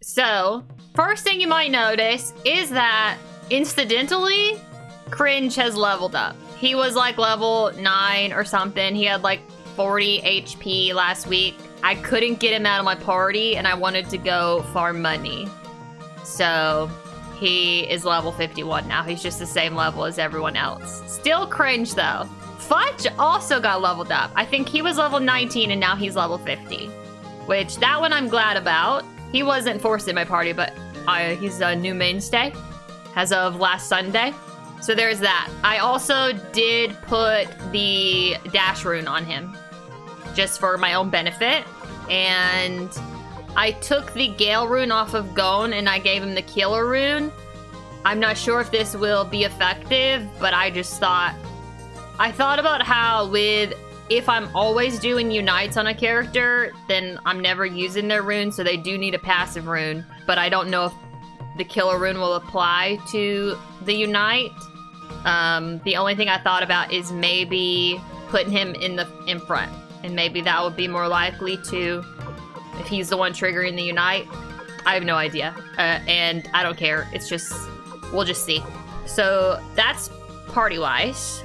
So, first thing you might notice is that, incidentally, Cringe has leveled up. He was like level 9 or something. He had like 40 HP last week. I couldn't get him out of my party, and I wanted to go farm money. So, he is level 51 now. He's just the same level as everyone else. Still Cringe, though. Fudge also got leveled up. I think he was level 19, and now he's level 50. Which, that one I'm glad about. He wasn't forced in my party, but he's a new mainstay as of last Sunday. So there's that. I also did put the dash rune on him, just for my own benefit. And I took the Gale rune off of Gon, and I gave him the Killer rune. I'm not sure if this will be effective, but I thought about how if I'm always doing unites on a character, then I'm never using their rune, so they do need a passive rune. But I don't know if the Killer rune will apply to the unite. The only thing I thought about is maybe putting him in front, and maybe that would be more likely to, if he's the one triggering the unite. I have no idea, and I don't care. It's just, we'll just see. So that's party-wise.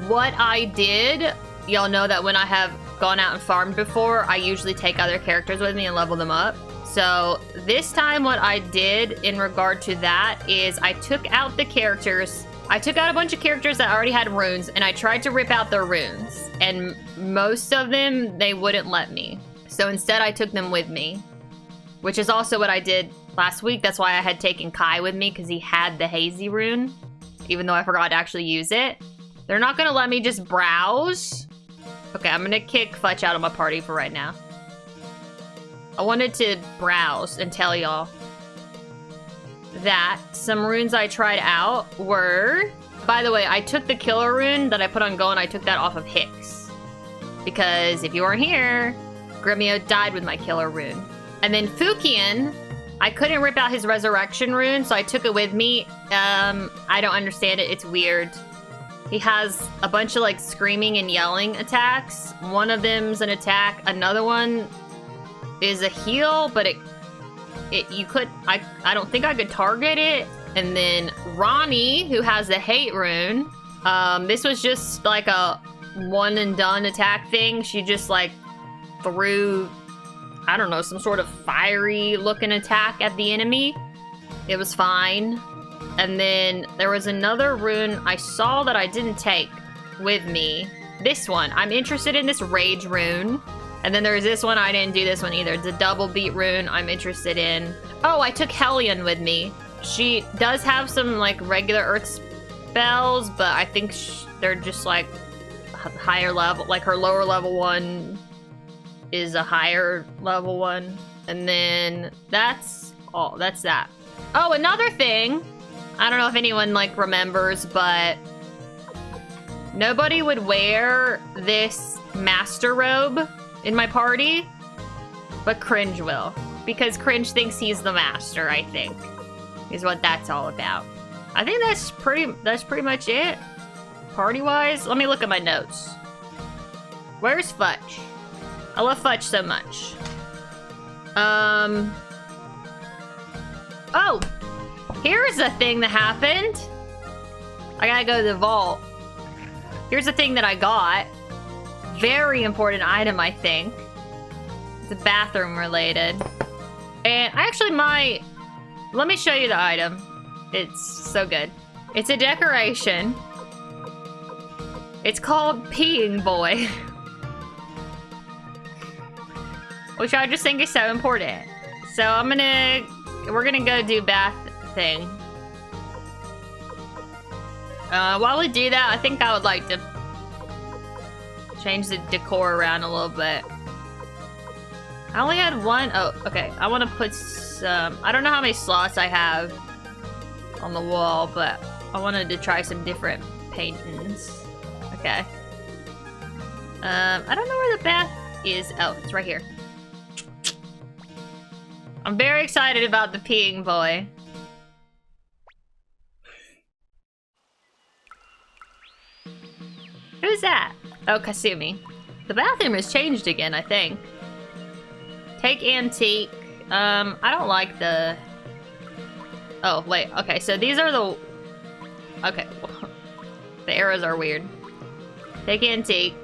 What I did, y'all know that when I have gone out and farmed before, I usually take other characters with me and level them up. So this time what I did in regard to that is I took out the characters. I took out a bunch of characters that already had runes, and I tried to rip out their runes. And most of them, they wouldn't let me. So instead I took them with me, which is also what I did last week. That's why I had taken Kai with me, because he had the Hazy rune, even though I forgot to actually use it. They're not gonna let me just browse. Okay, I'm gonna kick Fudge out of my party for right now. I wanted to browse and tell y'all that some runes I tried out were... By the way, I took the Killer rune that I put on Gon, I took that off of Hicks. Because if you weren't here, Gremio died with my Killer rune. And then Fukian, I couldn't rip out his Resurrection rune, so I took it with me. I don't understand it, it's weird. He has a bunch of like screaming and yelling attacks. One of them's an attack, another one is a heal, but I don't think I could target it. And then Ronnie, who has the hate rune, this was just like a one and done attack thing. She just like threw, I don't know, some sort of fiery looking attack at the enemy. It was fine. And then there was another rune I saw that I didn't take with me. This one, I'm interested in this rage rune. And then there's this one, I didn't do this one either. It's a double beat rune I'm interested in. Oh, I took Hellion with me. She does have some like regular earth spells, but I think they're just like higher level. Like her lower level one is a higher level one. And then that's all, that's that. Oh, another thing. I don't know if anyone like remembers, but nobody would wear this master robe in my party, but Cringe will, because Cringe thinks he's the master, I think, is what that's all about. I think that's pretty much it, party-wise. Let me look at my notes. Where's Fudge? I love Fudge so much. Oh, here's a thing that happened. I gotta go to the vault. Here's a thing that I got. Very important item, I think. It's bathroom related. And I actually might... Let me show you the item. It's so good. It's a decoration. It's called Peeing Boy. Which I just think is so important. So we're gonna go do bath thing. While we do that, I think I would like to change the decor around a little bit. I only had one. Oh, okay. I want to put some... I don't know how many slots I have on the wall, but I wanted to try some different paintings. Okay. I don't know where the bath is. Oh, it's right here. I'm very excited about the Peeing Boy. Who's that? Oh, Kasumi. The bathroom has changed again, I think. Take antique. I don't like the... Oh, wait. Okay, so these are the... Okay. The arrows are weird. Take antique.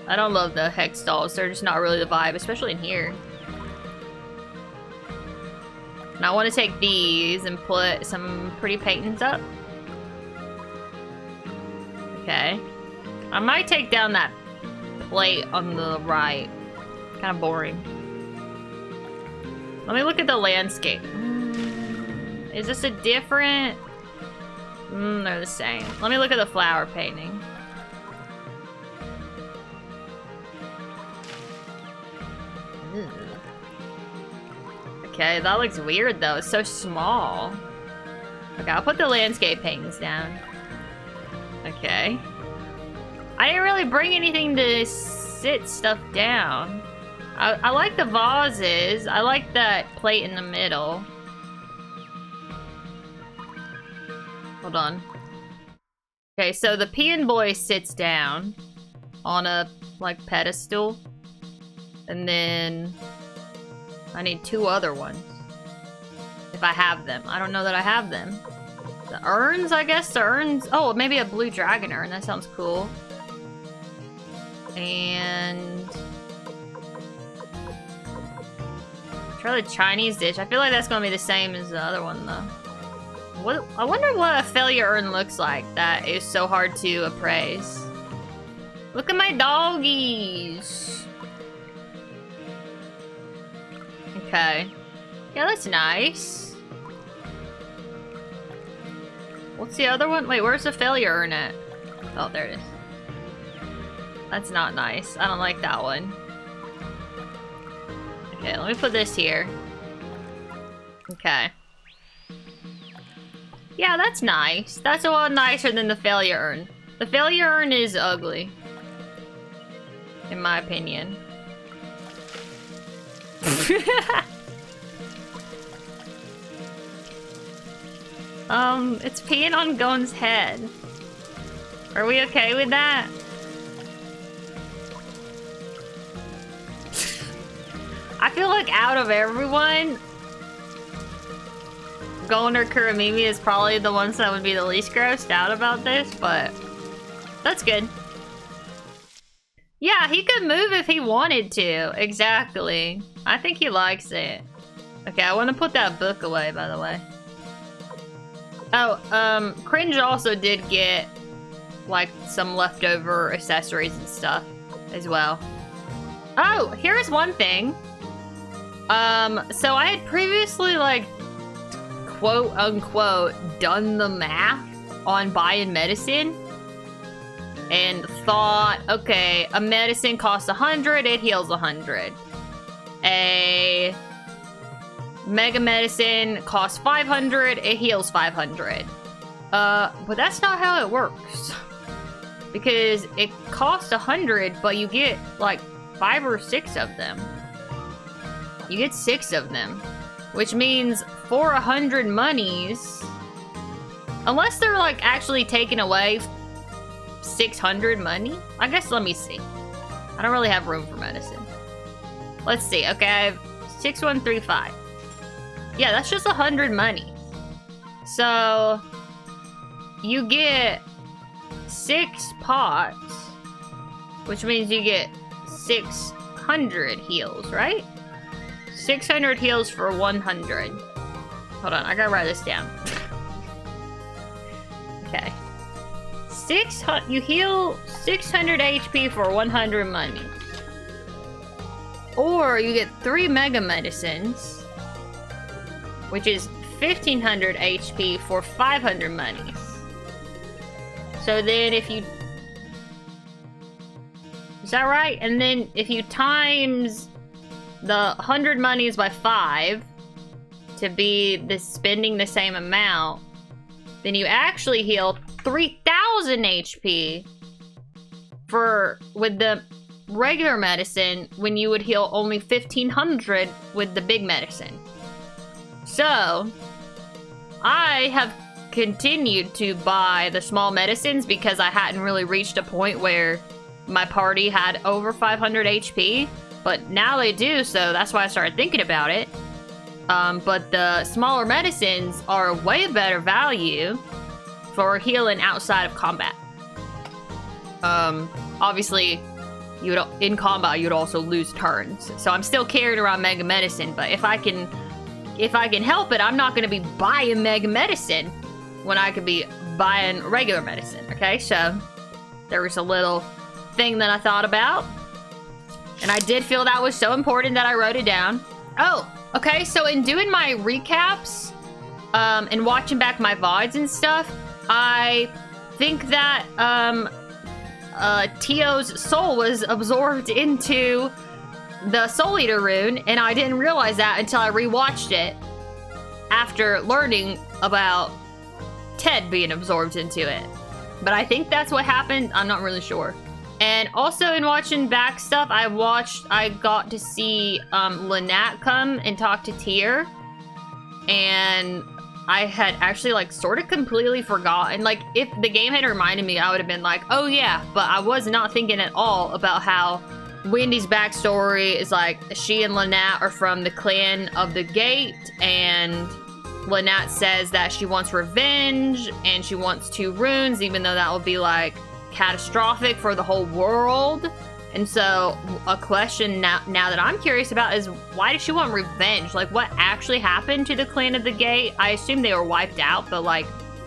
I don't love the hex dolls. They're just not really the vibe, especially in here. And I want to take these and put some pretty paintings up. Okay. I might take down that plate on the right. Kind of boring. Let me look at the landscape. Is this a different... they're the same. Let me look at the flower painting. Ew. Okay, that looks weird though. It's so small. Okay, I'll put the landscape paintings down. Okay. I didn't really bring anything to sit stuff down. I like the vases. I like that plate in the middle. Hold on. Okay, so the peon boy sits down on a, like, pedestal. And then I need 2 other ones. If I have them. I don't know that I have them. The urns, I guess. The urns. Oh, maybe a blue dragon urn. That sounds cool. And... try the Chinese dish. I feel like that's going to be the same as the other one, though. What? I wonder what a failure urn looks like that is so hard to appraise. Look at my doggies. Okay. Yeah, that's nice. What's the other one? Wait, where's the failure urn at? Oh, there it is. That's not nice. I don't like that one. Okay, let me put this here. Okay. Yeah, that's nice. That's a lot nicer than the failure urn. The failure urn is ugly. In my opinion. It's peeing on Gon's head. Are we okay with that? I feel like out of everyone, Gon or Kuramimi is probably the ones that would be the least grossed out about this, but that's good. Yeah, he could move if he wanted to. Exactly. I think he likes it. Okay, I want to put that book away, by the way. Oh, Cringe also did get, like, some leftover accessories and stuff as well. Oh, here's one thing. So I had previously, like, quote unquote, done the math on buying medicine and thought, okay, a medicine costs 100, it heals 100. A mega medicine costs 500, it heals 500. But that's not how it works. Because it costs 100, but you get like 5 or 6 of them. You get 6 of them, which means for 100 monies, unless they're like actually taking away 600 money. I guess, let me see. I don't really have room for medicine. Let's see. Okay, I have 6135. Yeah, that's just 100 money. So you get 6 pots, which means you get 600 heals, right? 600 heals for 100. Hold on, I gotta write this down. Okay. You heal 600 HP for 100 money. Or you get 3 mega medicines, which is 1500 HP for 500 monies. So then if you... Is that right? And then if you times the 100 monies by 5 to be spending the same amount, then you actually heal 3000 HP with the regular medicine when you would heal only 1500 with the big medicine. So I have continued to buy the small medicines because I hadn't really reached a point where my party had over 500 HP. But now they do, so that's why I started thinking about it. But the smaller medicines are way better value for healing outside of combat. Obviously, in combat you'd also lose turns. So I'm still carrying around Mega Medicine, but if I can help it, I'm not gonna be buying Mega Medicine when I could be buying regular medicine, okay? So there was a little thing that I thought about. And I did feel that was so important that I wrote it down. Oh, okay, so in doing my recaps, and watching back my VODs and stuff, I think that, Tio's soul was absorbed into the Soul Eater rune, and I didn't realize that until I rewatched it after learning about Ted being absorbed into it. But I think that's what happened. I'm not really sure. And also in watching back stuff, I got to see Lynette come and talk to Tyr. And I had actually like sort of completely forgotten. Like if the game had reminded me, I would have been like, oh yeah. But I was not thinking at all about how Wendy's backstory is like she and Lynette are from the clan of the Gate, and Lynette says that she wants revenge and she wants 2 runes, even though that would be like catastrophic for the whole world. And so a question now that I'm curious about is, why does she want revenge? Like, what actually happened to the clan of the Gate? I assume they were wiped out, but like,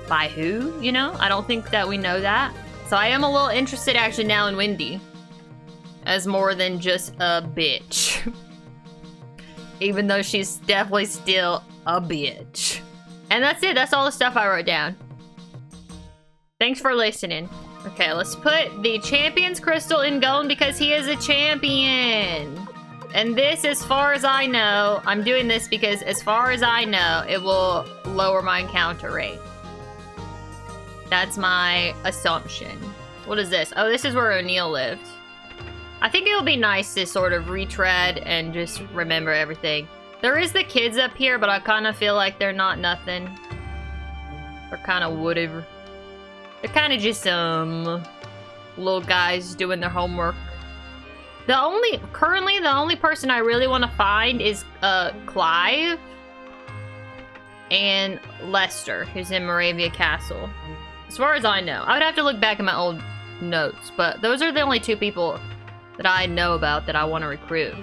by who, you know? I don't think that we know that. So I am a little interested actually now in Wendy as more than just a bitch. Even though she's definitely still a bitch. And that's it. That's all the stuff I wrote down. Thanks for listening. Okay, let's put the champion's crystal in Golem because he is a champion. And this, as far as I know, I'm doing this because as far as I know, it will lower my encounter rate. That's my assumption. What is this? Oh, this is where O'Neill lived. I think it'll be nice to sort of retread and just remember everything. There is the kids up here, but I kind of feel like they're not nothing. They're kind of whatever. They're kind of just little guys doing their homework. Currently the only person I really want to find is Clive and Lester, who's in Moravia Castle. As far as I know. I would have to look back at my old notes, but those are the only 2 people that I know about that I want to recruit.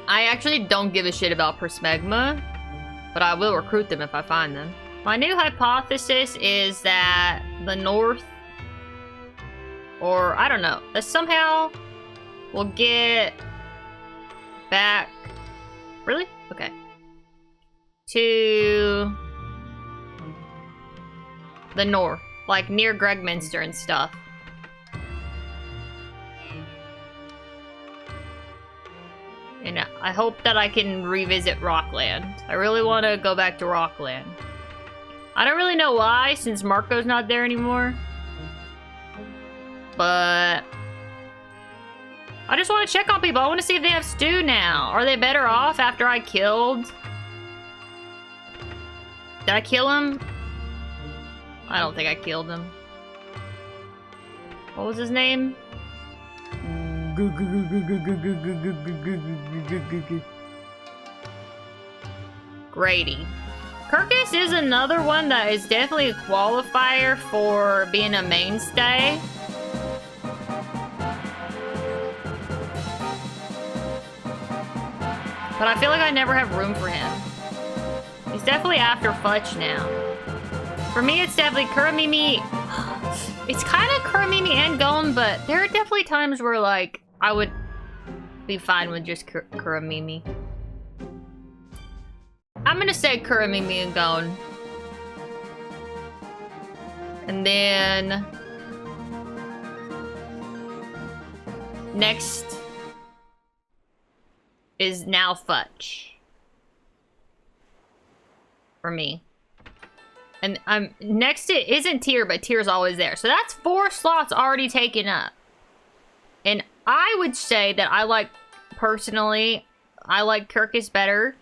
I actually don't give a shit about Persmegma, but I will recruit them if I find them. My new hypothesis is that the North, or I don't know, that somehow we'll get back, really? Okay. To the North, like near Gregminster and stuff. And I hope that I can revisit Rockland. I really want to go back to Rockland. I don't really know why, since Marco's not there anymore. But I just want to check on people. I want to see if they have stew now. Are they better off after I killed? Did I kill him? I don't think I killed him. What was his name? Grady. Kirkus is another one that is definitely a qualifier for being a mainstay. But I feel like I never have room for him. He's definitely after Futch now. For me, it's definitely Kuramimi. It's kind of Kuramimi and Gon, but there are definitely times where, like, I would be fine with just Kuramimi. I'm gonna say Kuramimi and Gon. And then next is now Futch. For me. And next it isn't Tyr, but Tyr's always there. So that's 4 slots already taken up. And I would say that personally, I like Kirkus better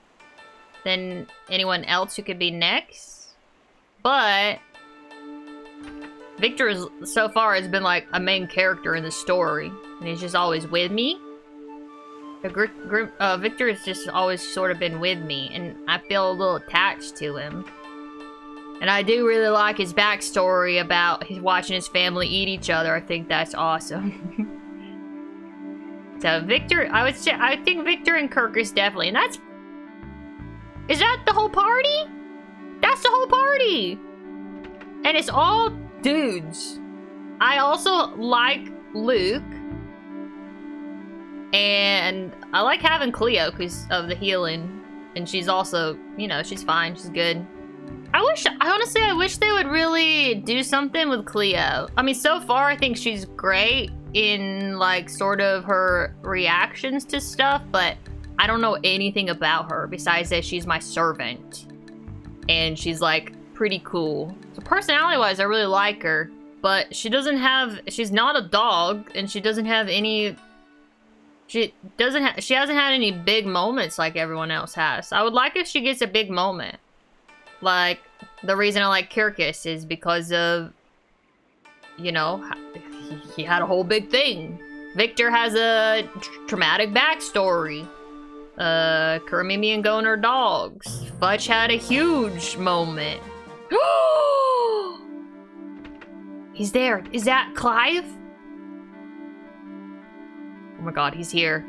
than anyone else who could be next. But Victor so far has been like a main character in the story. And he's just always with me. Victor has just always sort of been with me, and I feel a little attached to him. And I do really like his backstory about watching his family eat each other. I think that's awesome. So Victor, I think Victor and Kirk is definitely, and is that the whole party? That's the whole party! And it's all dudes. I also like Luke. And I like having Cleo because of the healing. And she's also, you know, she's fine. She's good. Honestly, I wish they would really do something with Cleo. I mean, so far, I think she's great in, like, sort of her reactions to stuff, but I don't know anything about her besides that she's my servant. And she's, like, pretty cool. So personality-wise, I really like her, but she's not a dog, and she hasn't had any big moments like everyone else has. I would like if she gets a big moment. Like, the reason I like Kirkus is because of, you know, he had a whole big thing. Victor has a traumatic backstory. Kuramimi and Gon are dogs. Fudge had a huge moment. He's there. Is that Clive? Oh my god, he's here.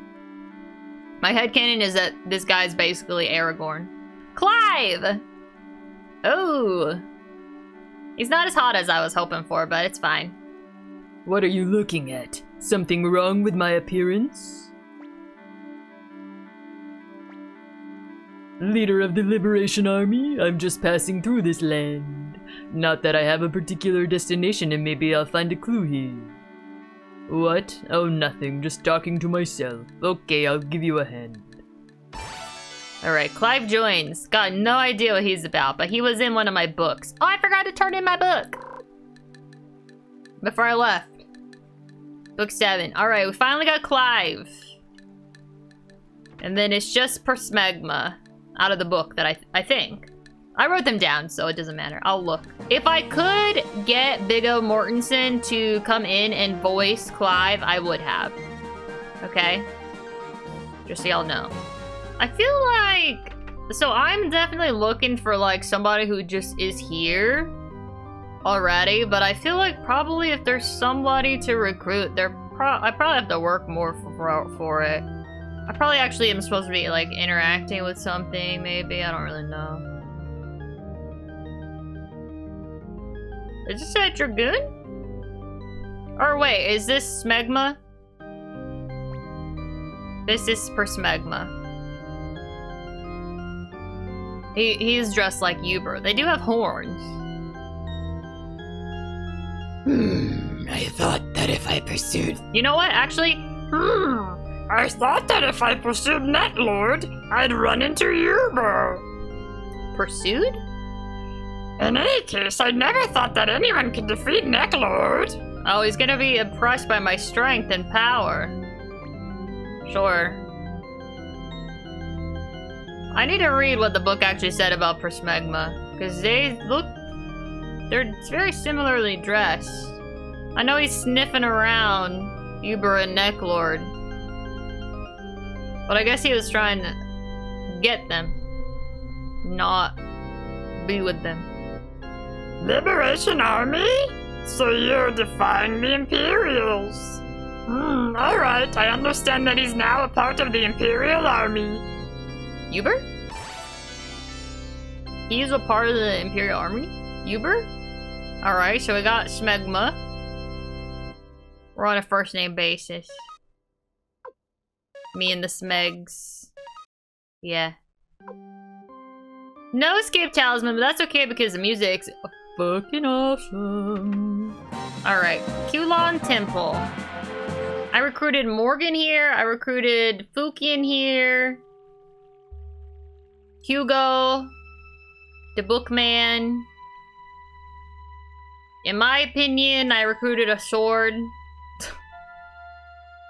My headcanon is that this guy's basically Aragorn. Clive! Oh. He's not as hot as I was hoping for, but it's fine. What are you looking at? Something wrong with my appearance? Leader of the Liberation Army, I'm just passing through this land. Not that I have a particular destination and maybe I'll find a clue here. What? Oh, nothing. Just talking to myself. Okay, I'll give you a hand. Alright, Clive joins. Got no idea what he's about, but he was in one of my books. Oh, I forgot to turn in my book! Before I left. Book 7. Alright, we finally got Clive. And then it's just Persmegma out of the book that I think. I wrote them down, so it doesn't matter. I'll look. If I could get Big O Mortensen to come in and voice Clive, I would have. Okay? Just so y'all know. I feel like... So I'm definitely looking for, like, somebody who just is here already, but I feel like probably if there's somebody to recruit, I probably have to work more for it. I probably actually am supposed to be, like, interacting with something, maybe. I don't really know. Is this a Dragoon? Or wait, is this Smegma? This is Persmegma. He's dressed like Uber. They do have horns. I thought that if I pursued... You know what? Actually, I thought that if I pursued Netlord, I'd run into Uber. Pursued? In any case, I never thought that anyone could defeat Netlord. Oh, he's gonna be impressed by my strength and power. Sure. I need to read what the book actually said about Persmegma, because they're very similarly dressed. I know he's sniffing around Uber and Necklord, but I guess he was trying to get them, not be with them. Liberation Army? So you're defying the Imperials. Alright, I understand that he's now a part of the Imperial Army. Uber? He's a part of the Imperial Army? Uber? Alright, so we got Smegma. We're on a first name basis. Me and the Smegs. Yeah. No escape talisman, but that's okay because the music's fucking awesome. Alright, Kulon Temple. I recruited Morgan here. I recruited Fukian here. Hugo. The Bookman. In my opinion, I recruited a sword.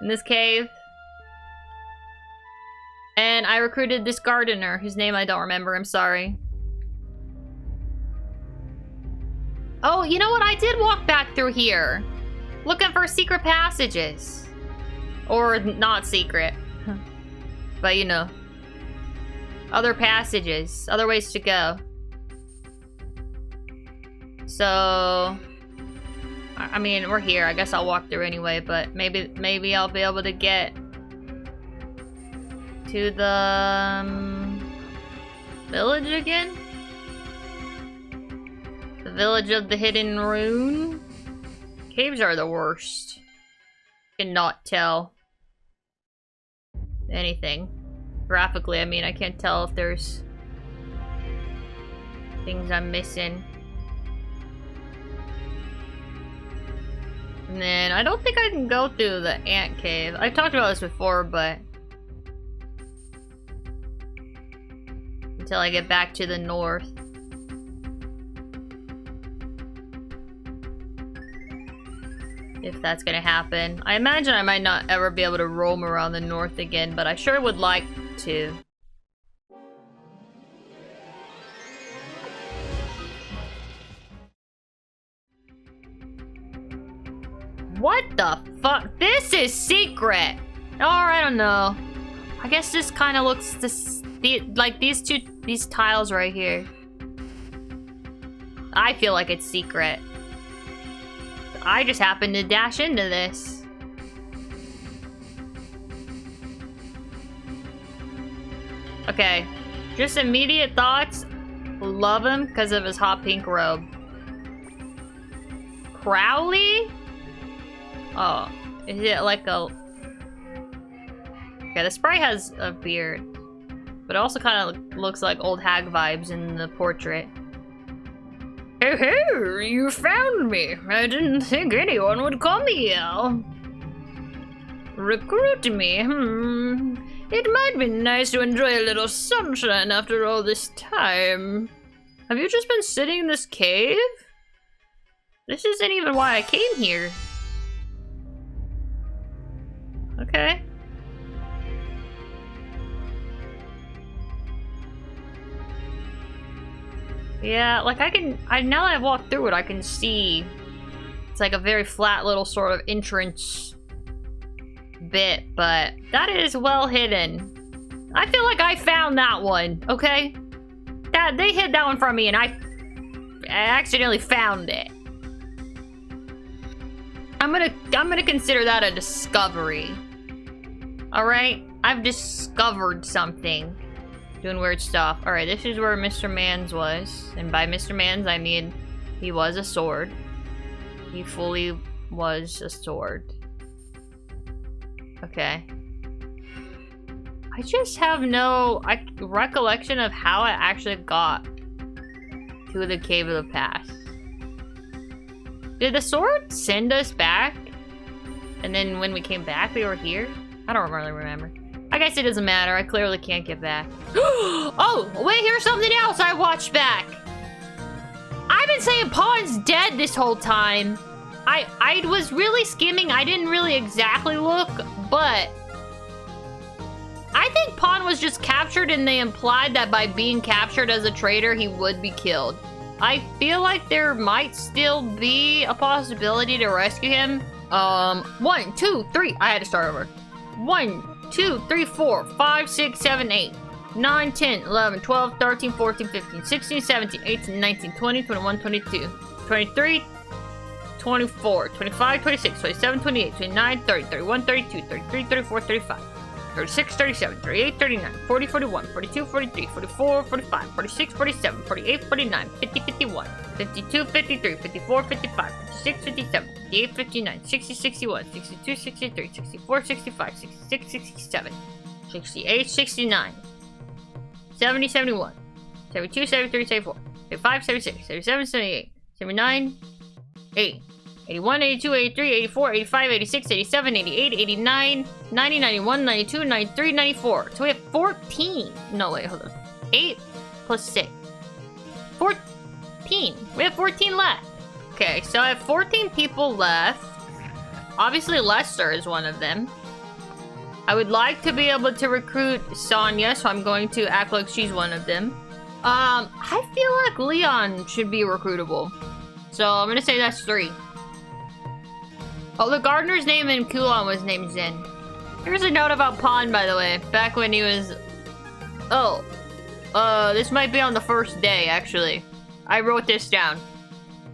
In this cave. And I recruited this gardener, whose name I don't remember, I'm sorry. Oh, you know what? I did walk back through here. Looking for secret passages. Or not secret. But you know, other passages, other ways to go. So, I mean, we're here. I guess I'll walk through anyway, but maybe I'll be able to get to the village again? The village of the hidden rune? Caves are the worst. Cannot tell anything. Graphically, I mean, I can't tell if there's things I'm missing. And then, I don't think I can go through the ant cave. I've talked about this before, but until I get back to the north. If that's gonna happen. I imagine I might not ever be able to roam around the north again, but I sure would like to. What the fuck? This is secret! Or I don't know. I guess this kind of looks like these tiles right here. I feel like it's secret. I just happened to dash into this. Okay, just immediate thoughts. Love him because of his hot pink robe. Crowley? Oh, is it like a... Okay, the sprite has a beard. But it also kind of looks like old hag vibes in the portrait. Hey, hey, you found me. I didn't think anyone would come here. Recruit me? It might be nice to enjoy a little sunshine after all this time. Have you just been sitting in this cave? This isn't even why I came here. Okay. Yeah, like now that I've walked through it, I can see it's like a very flat little sort of entrance bit, but that is well hidden. I feel like I found that one, okay? They hid that one from me and I accidentally found it. I'm gonna consider that a discovery. Alright? I've discovered something. Doing weird stuff. Alright, this is where Mr. Mans was. And by Mr. Mans, I mean he was a sword. He fully was a sword. Okay. I just have no recollection of how I actually got to the Cave of the Past. Did the sword send us back? And then when we came back, we were here? I don't really remember. I guess it doesn't matter. I clearly can't get back. Oh, wait, here's something else I watched back. I've been saying Pawn's dead this whole time. I was really skimming. I didn't really exactly look, but I think Pawn was just captured and they implied that by being captured as a traitor, he would be killed. I feel like there might still be a possibility to rescue him. 1, 2, 3. I had to start over. 1, 2, 3, 4, 5, 6, 7, 8, 9, 10, 11, 12, 13, 14, 15, 16, 17, 18, 19, 20, 21, 22, 23, 24, 25, 26, 27, 28, 29, 30, 31, 32, 33, 34, 35, 36, 37, 38, 39, 40, 41, 42, 43, 44, 45, 46, 47, 48, 49, 50, 51, 52, 53, 54, 55, 56, 57, 58, 59, 60, 61, 62, 63, 64, 65, 66, 67, 68, 69, 70, 71, 72, 73, 74, 75, 76, 77, 78, 79, 80, 81, 82, 83, 84, 85, 86, 87, 88, 89, 90, 91, 92, 93, 94. So we have 14. No, wait, hold on. 8 plus 6. 14. We have 14 left. Okay, so I have 14 people left. Obviously, Lester is one of them. I would like to be able to recruit Sonya, so I'm going to act like she's one of them. I feel like Leon should be recruitable. So I'm gonna say that's 3. Oh, the gardener's name in Kulon was named Zen. Here's a note about Pawn, by the way. Back when he was... Oh. This might be on the first day, actually. I wrote this down.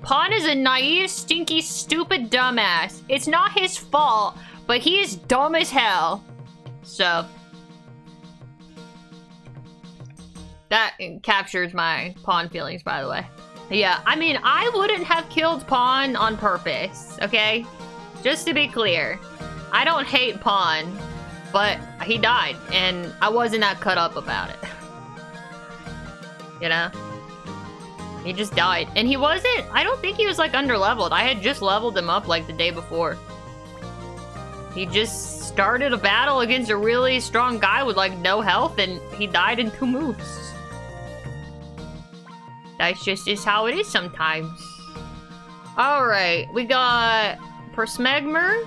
Pawn is a naive, stinky, stupid dumbass. It's not his fault, but he is dumb as hell. So... that captures my Pawn feelings, by the way. Yeah, I mean, I wouldn't have killed Pawn on purpose, okay? Just to be clear. I don't hate Pawn, but he died, and I wasn't that cut up about it. You know? He just died. And he wasn't... I don't think he was, like, underleveled. I had just leveled him up, like, the day before. He just started a battle against a really strong guy with, like, no health, and he died in 2 moves. That's just how it is sometimes. Alright, we got Persmegmer,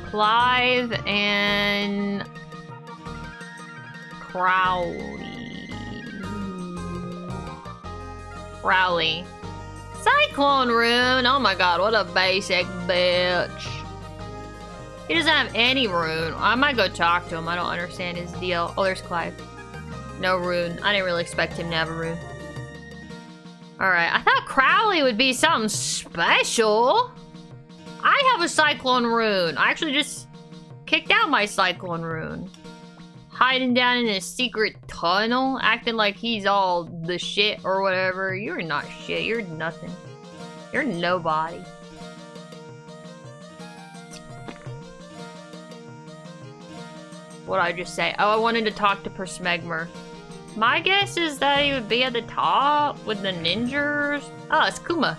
Clive, and Crowley. Cyclone Rune! Oh my god, what a basic bitch. He doesn't have any rune. I might go talk to him. I don't understand his deal. Oh, there's Clive. No rune. I didn't really expect him to have a rune. Alright, I thought Crowley would be something special. I have a Cyclone Rune. I actually just kicked out my Cyclone Rune. Hiding down in a secret tunnel, acting like he's all the shit or whatever. You're not shit. You're nothing. You're nobody. What'd I just say? Oh, I wanted to talk to Persmegmer. My guess is that he would be at the top with the ninjas. Oh, it's Kuma.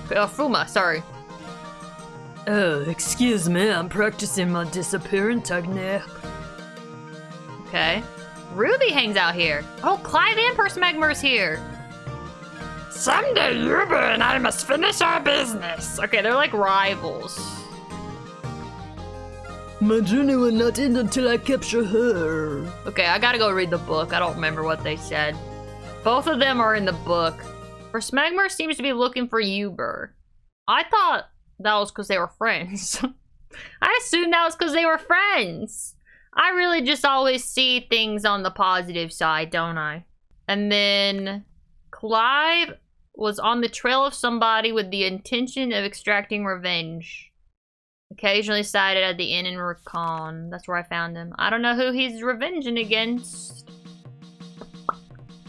Fuma, sorry. Excuse me, I'm practicing my disappearing technique. Okay. Ruby hangs out here. Oh, Clive and Persmegmer's here. Someday Uber and I must finish our business. Okay, they're like rivals. My journey will not end until I capture her. Okay, I gotta go read the book. I don't remember what they said. Both of them are in the book. Persmegmer seems to be looking for Uber. I thought that was because they were friends. I assumed that was because they were friends. I really just always see things on the positive side, don't I? And then Clive was on the trail of somebody with the intention of extracting revenge. Occasionally sighted at the inn in Recon. That's where I found him. I don't know who he's revenging against.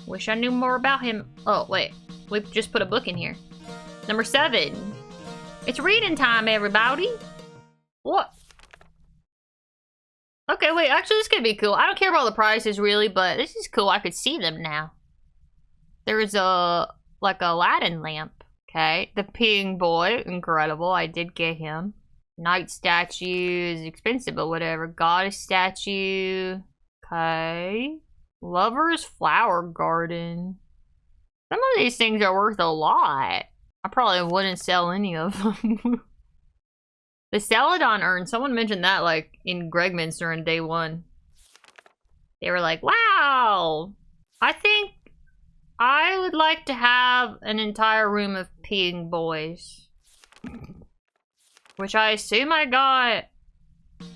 Wish I knew more about him. Oh, wait. We just put a book in here. Number 7. It's reading time, everybody. What? Okay, wait. Actually, this could be cool. I don't care about the prices, really, but this is cool. I could see them now. There's a, like, a Aladdin lamp. Okay. The Peeing Boy. Incredible. I did get him. Knight statue is expensive, but whatever. Goddess statue. Okay. Lover's flower garden. Some of these things are worth a lot. I probably wouldn't sell any of them. The Celadon urn. Someone mentioned that, like, in Gregminster in day 1. They were like, wow! I think I would like to have an entire room of peeing boys. Which I assume I got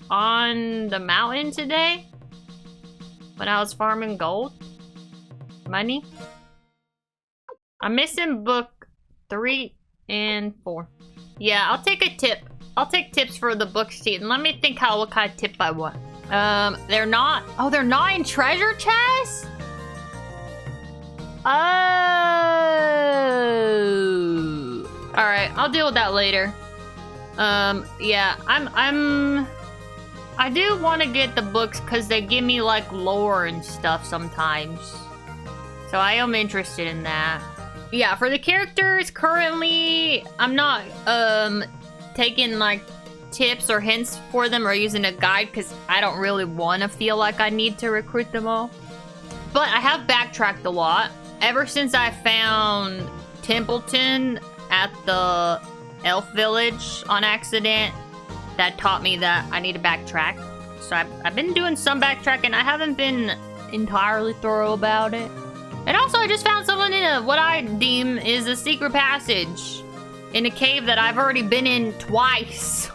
on the mountain today when I was farming gold. Money. I'm missing book 3 and 4. Yeah, I'll take a tip. I'll take tips for the books too. And let me think what kind of tip I want. They're not. Oh, they're not in treasure chests? Oh. Alright, I'll deal with that later. Yeah, I do want to get the books because they give me, like, lore and stuff sometimes. So I am interested in that. Yeah, for the characters, currently, I'm not, taking, like, tips or hints for them or using a guide because I don't really want to feel like I need to recruit them all. But I have backtracked a lot. Ever since I found Templeton at the Elf Village on accident, that taught me that I need to backtrack. So I've been doing some backtracking. I haven't been entirely thorough about it. And also I just found someone in what I deem is a secret passage in a cave that I've already been in twice.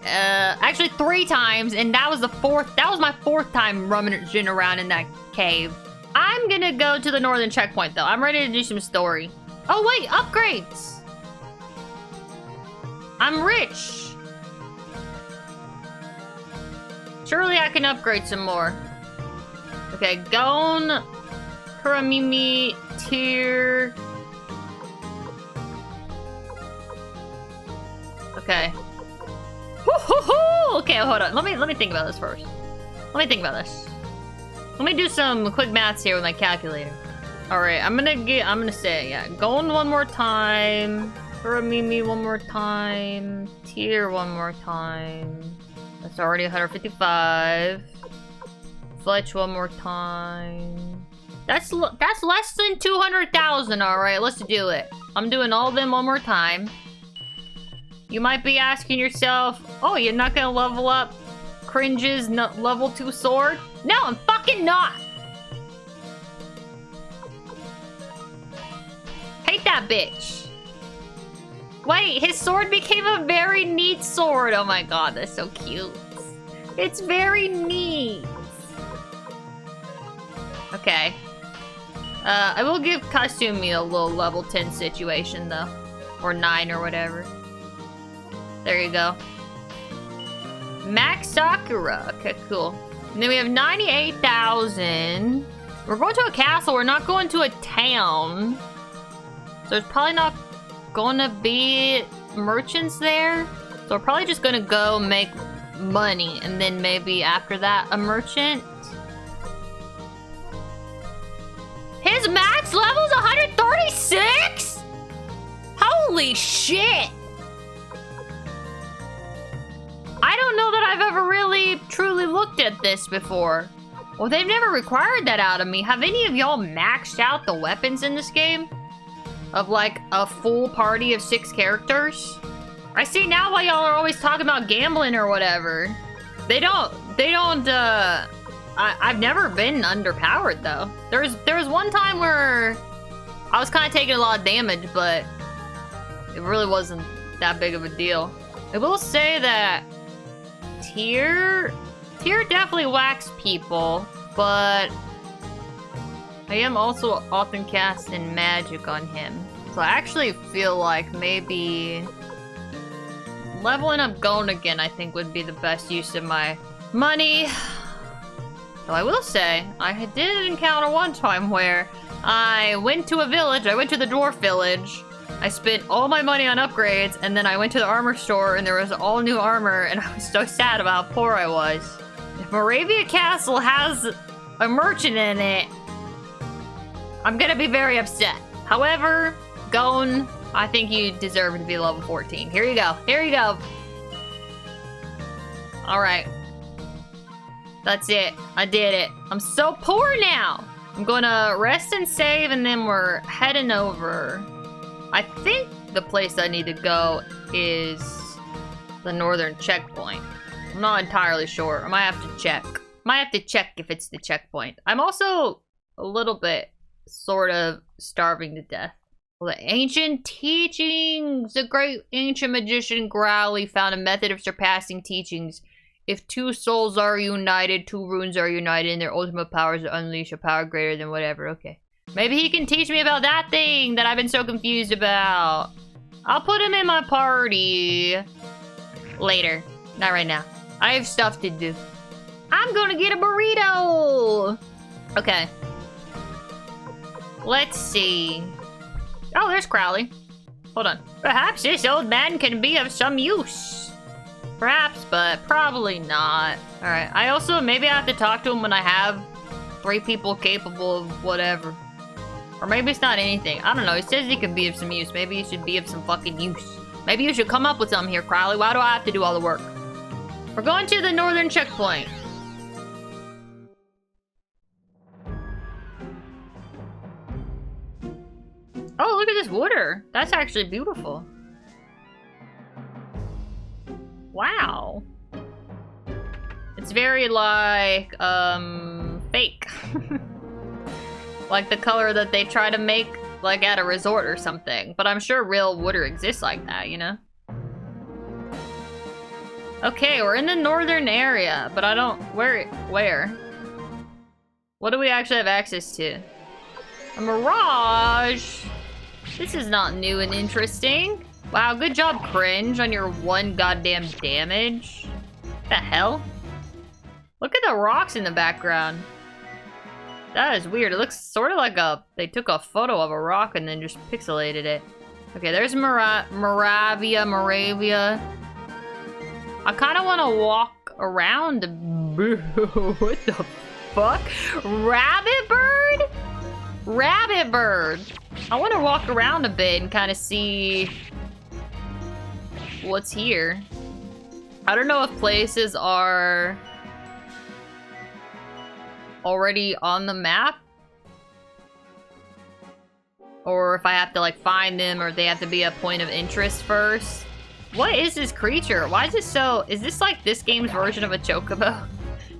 actually 3 times, and that was my 4th time rummaging around in that cave. I'm gonna go to the northern checkpoint, though. I'm ready to do some story. Oh, wait, upgrades. I'm rich. Surely I can upgrade some more. Okay, Gon, Kuramimi, Tier. Okay. Woo-hoo-hoo! Okay, hold on. Let me think about this first. Let me think about this. Let me do some quick maths here with my calculator. All right, I'm gonna say, yeah, Gon one more time, Kuramimi one more time, Tier one more time. That's already 155. Fletch one more time. That's less than 200,000. All right, let's do it. I'm doing all of them one more time. You might be asking yourself, oh, you're not gonna level up Cringe's level 2 sword? No, I'm fucking not. Hate that bitch. Wait, his sword became a very neat sword. Oh my god, that's so cute. It's very neat. Okay. I will give Kasumi a little level 10 situation, though. Or 9 or whatever. There you go. Max Sakura. Okay, cool. And then we have 98,000. We're going to a castle. We're not going to a town. So there's probably not going to be merchants there. So we're probably just going to go make money. And then maybe after that, a merchant. His max level's 136? Holy shit! I don't know that I've ever really truly looked at this before. Well, they've never required that out of me. Have any of y'all maxed out the weapons in this game? Of like a full party of 6 characters? I see now why y'all are always talking about gambling or whatever. I've never been underpowered though. There was one time where I was kind of taking a lot of damage, but it really wasn't that big of a deal. I will say that Tier definitely whacks people, but I am also often casting magic on him. So I actually feel like maybe leveling up Gon again, I think would be the best use of my money. So I will say, I did encounter one time where I went to a village, I went to the dwarf village, I spent all my money on upgrades, and then I went to the armor store and there was all new armor, and I was so sad about how poor I was. If Moravia Castle has a merchant in it, I'm gonna be very upset. However, Gon, I think you deserve to be level 14. Here you go. Here you go. Alright. That's it. I did it. I'm so poor now. I'm gonna rest and save, and then we're heading over. I think the place I need to go is the northern checkpoint. I'm not entirely sure. I might have to check. Might have to check if it's the checkpoint. I'm also a little bit sort of starving to death. Well, the ancient teachings. The great ancient magician Growly found a method of surpassing teachings. If 2 souls are united, 2 runes are united, and their ultimate powers unleash a power greater than whatever. Okay. Maybe he can teach me about that thing that I've been so confused about. I'll put him in my party later. Not right now. I have stuff to do. I'm gonna get a burrito! Okay. Let's see. Oh, there's Crowley. Hold on. Perhaps this old man can be of some use. Perhaps, but probably not. Alright, I also, maybe I have to talk to him when I have 3 people capable of whatever. Or maybe it's not anything. I don't know, it says he can be of some use. Maybe he should be of some fucking use. Maybe you should come up with something here, Crowley. Why do I have to do all the work? We're going to the northern checkpoint. Oh, look at this water. That's actually beautiful. Wow. It's very like, fake. Like the color that they try to make like at a resort or something. But I'm sure real water exists like that, you know? Okay, we're in the northern area, but I don't... Where? What do we actually have access to? A mirage! This is not new and interesting. Wow, good job, Cringe, on your 1 goddamn damage. What the hell? Look at the rocks in the background. That is weird. It looks sort of like they took a photo of a rock and then just pixelated it. Okay, there's Moravia. I kind of want to walk around. What the fuck? Rabbit bird? Rabbit bird. I want to walk around a bit and kind of see what's here. I don't know if places are already on the map, or if I have to like find them, or they have to be a point of interest first. What is this creature? Why is it so... Is this like this game's version of a chocobo?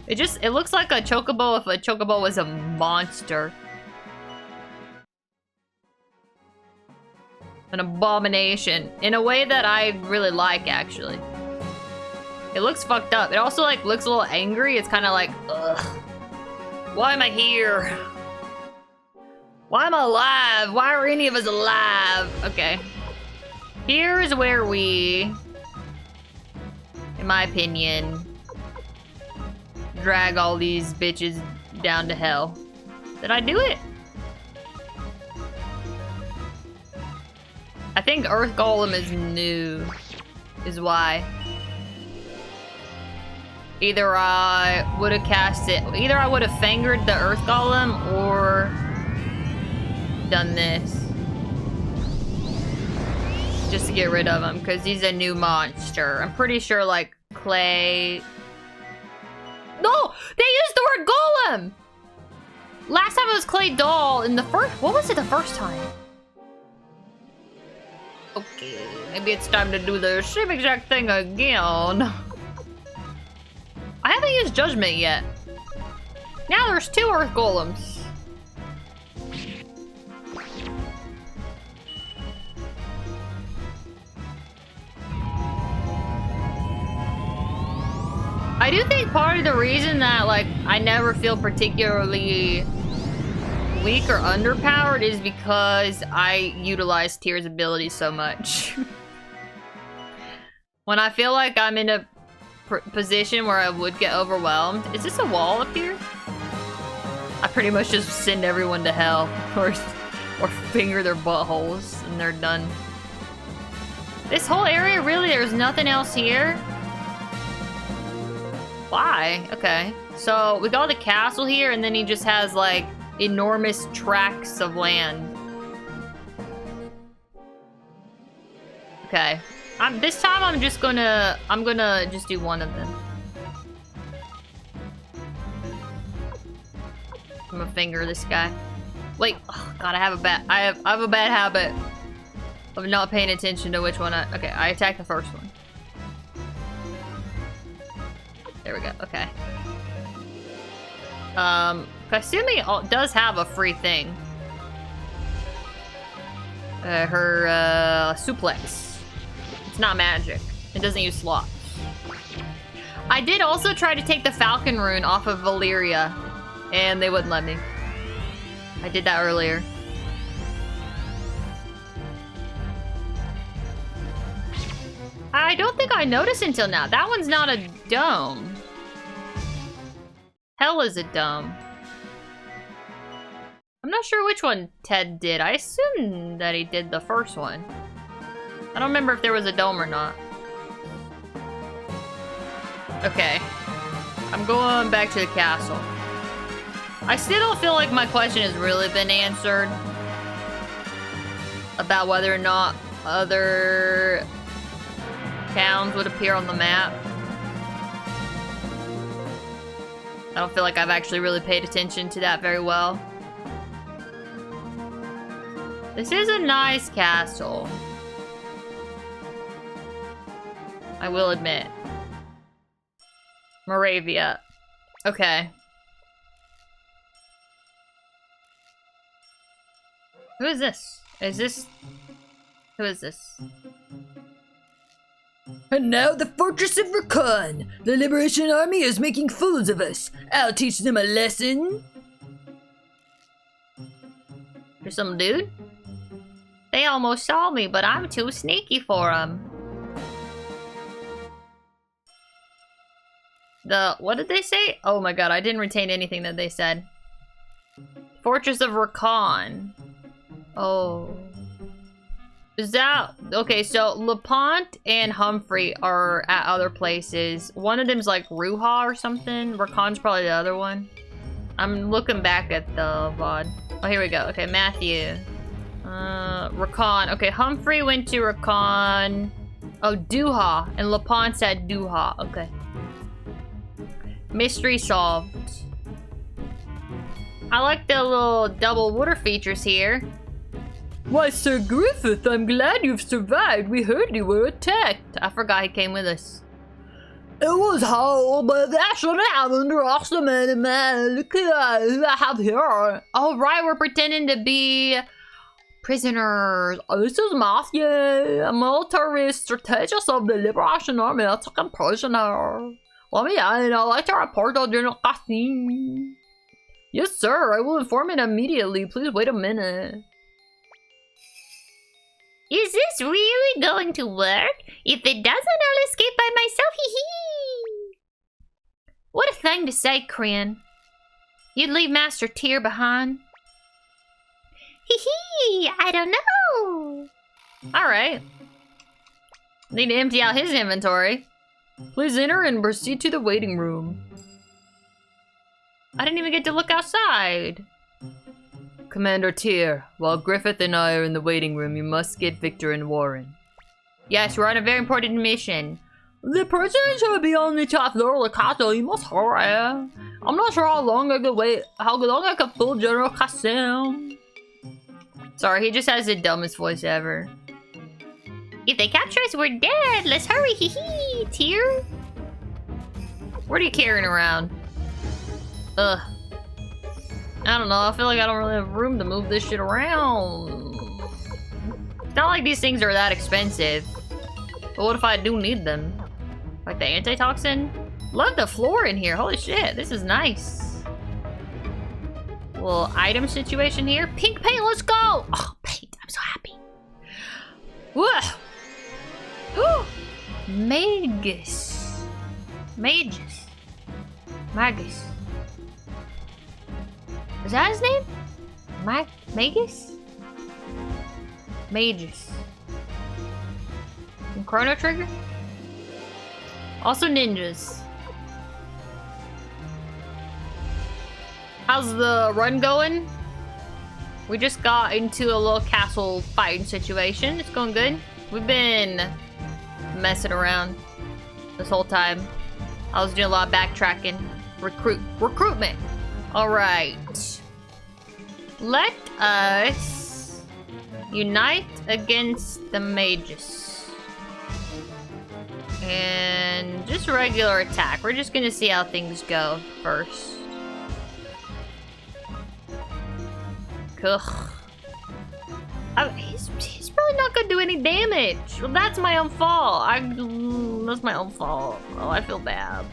It looks like a chocobo if a chocobo was a monster. An abomination. In a way that I really like, actually. It looks fucked up. It also like looks a little angry. It's kind of like, ugh. Why am I here? Why am I alive? Why are any of us alive? Okay. Here's where we, in my opinion, drag all these bitches down to hell. Did I do it? I think Earth Golem is new, is why. Either I would have cast it, either I would have fingered the Earth Golem or done this. Just to get rid of him, because he's a new monster. I'm pretty sure, like, clay... No! They used the word golem! Last time it was clay doll, in the first... What was it the first time? Okay, maybe it's time to do the same exact thing again. I haven't used judgment yet. Now there's 2 earth golems. I do think part of the reason that, like, I never feel particularly weak or underpowered is because I utilize Tyr's ability so much. When I feel like I'm in a position where I would get overwhelmed. Is this a wall up here? I pretty much just send everyone to hell or finger their buttholes and they're done. This whole area, really? There's nothing else here? Why? Okay. So we got the castle here and then he just has like enormous tracts of land. Okay. This time I'm gonna just do one of them. I'm gonna finger this guy. Wait, oh god, I have a bad habit of not paying attention to which one okay, I attacked the first one. There we go, okay. Kasumi does have a free thing. Her suplex. It's not magic. It doesn't use slots. I did also try to take the Falcon rune off of Valyria, and they wouldn't let me. I did that earlier. I don't think I noticed until now. That one's not a dome. Hell is a dome. I'm not sure which one Ted did. I assume that he did the first one. I don't remember if there was a dome or not. Okay. I'm going back to the castle. I still don't feel like my question has really been answered about whether or not other towns would appear on the map. I don't feel like I've actually really paid attention to that very well. This is a nice castle, I will admit. Moravia. Okay. Who is this? Who is this? And now the Fortress of Recon. The Liberation Army is making fools of us. I'll teach them a lesson. There's some dude? They almost saw me, but I'm too sneaky for them. What did they say? Oh my god, I didn't retain anything that they said. Fortress of Recon. Oh. Is that... Okay, so LaPont and Humphrey are at other places. One of them's like Ruha or something. Recon's probably the other one. I'm looking back at the VOD. Oh, here we go. Okay, Matthew. Recon. Okay, Humphrey went to Recon. Oh, Duha. And LaPont's at Duha. Okay. Mystery solved. I like the little double water features here. Why, Sir Griffith, I'm glad you've survived. We heard you were attacked. I forgot he came with us. It was hard, but that shouldn't have underestimated, man. Look at who I have here. All right, we're pretending to be prisoners. This is Matthew, a militarist strategist of the Liberation Army. I took him prisoner. Let me in. I'd like to report on General Cassin. Yes, sir. I will inform it immediately. Please wait a minute. Is this really going to work? If it doesn't, I'll escape by myself. Hee hee. What a thing to say, Kryn. You'd leave Master Tyr behind. Hee hee. I don't know. All right. Need to empty out his inventory. Please enter and proceed to the waiting room. I didn't even get to look outside. Commander Tyr, while Griffith and I are in the waiting room, you must get Victor and Warren. Yes, we're on a very important mission. The person should be on the top floor of the castle. You must hurry. I'm not sure how long I could fool General Cassin. Sorry, he just has the dumbest voice ever. If they capture us, we're dead. Let's hurry, hee hee. Tyr? What are you carrying around? Ugh. I don't know, I feel like I don't really have room to move this shit around. It's not like these things are that expensive. But what if I do need them? Like the antitoxin? Love the floor in here, holy shit, this is nice. Little item situation here. Pink paint, let's go! Oh, paint, I'm so happy. Whoa! Magus. Magus. Magus. Is that his name? Magus? Magus. And Chrono Trigger? Also ninjas. How's the run going? We just got into a little castle fighting situation. It's going good. We've been messing around this whole time. I was doing a lot of backtracking. Recruitment. Alright. Let us unite against the mages. And just regular attack. We're just gonna see how things go first. Ugh. He's probably not gonna do any damage. Well, that's my own fault. That's my own fault. Oh, I feel bad.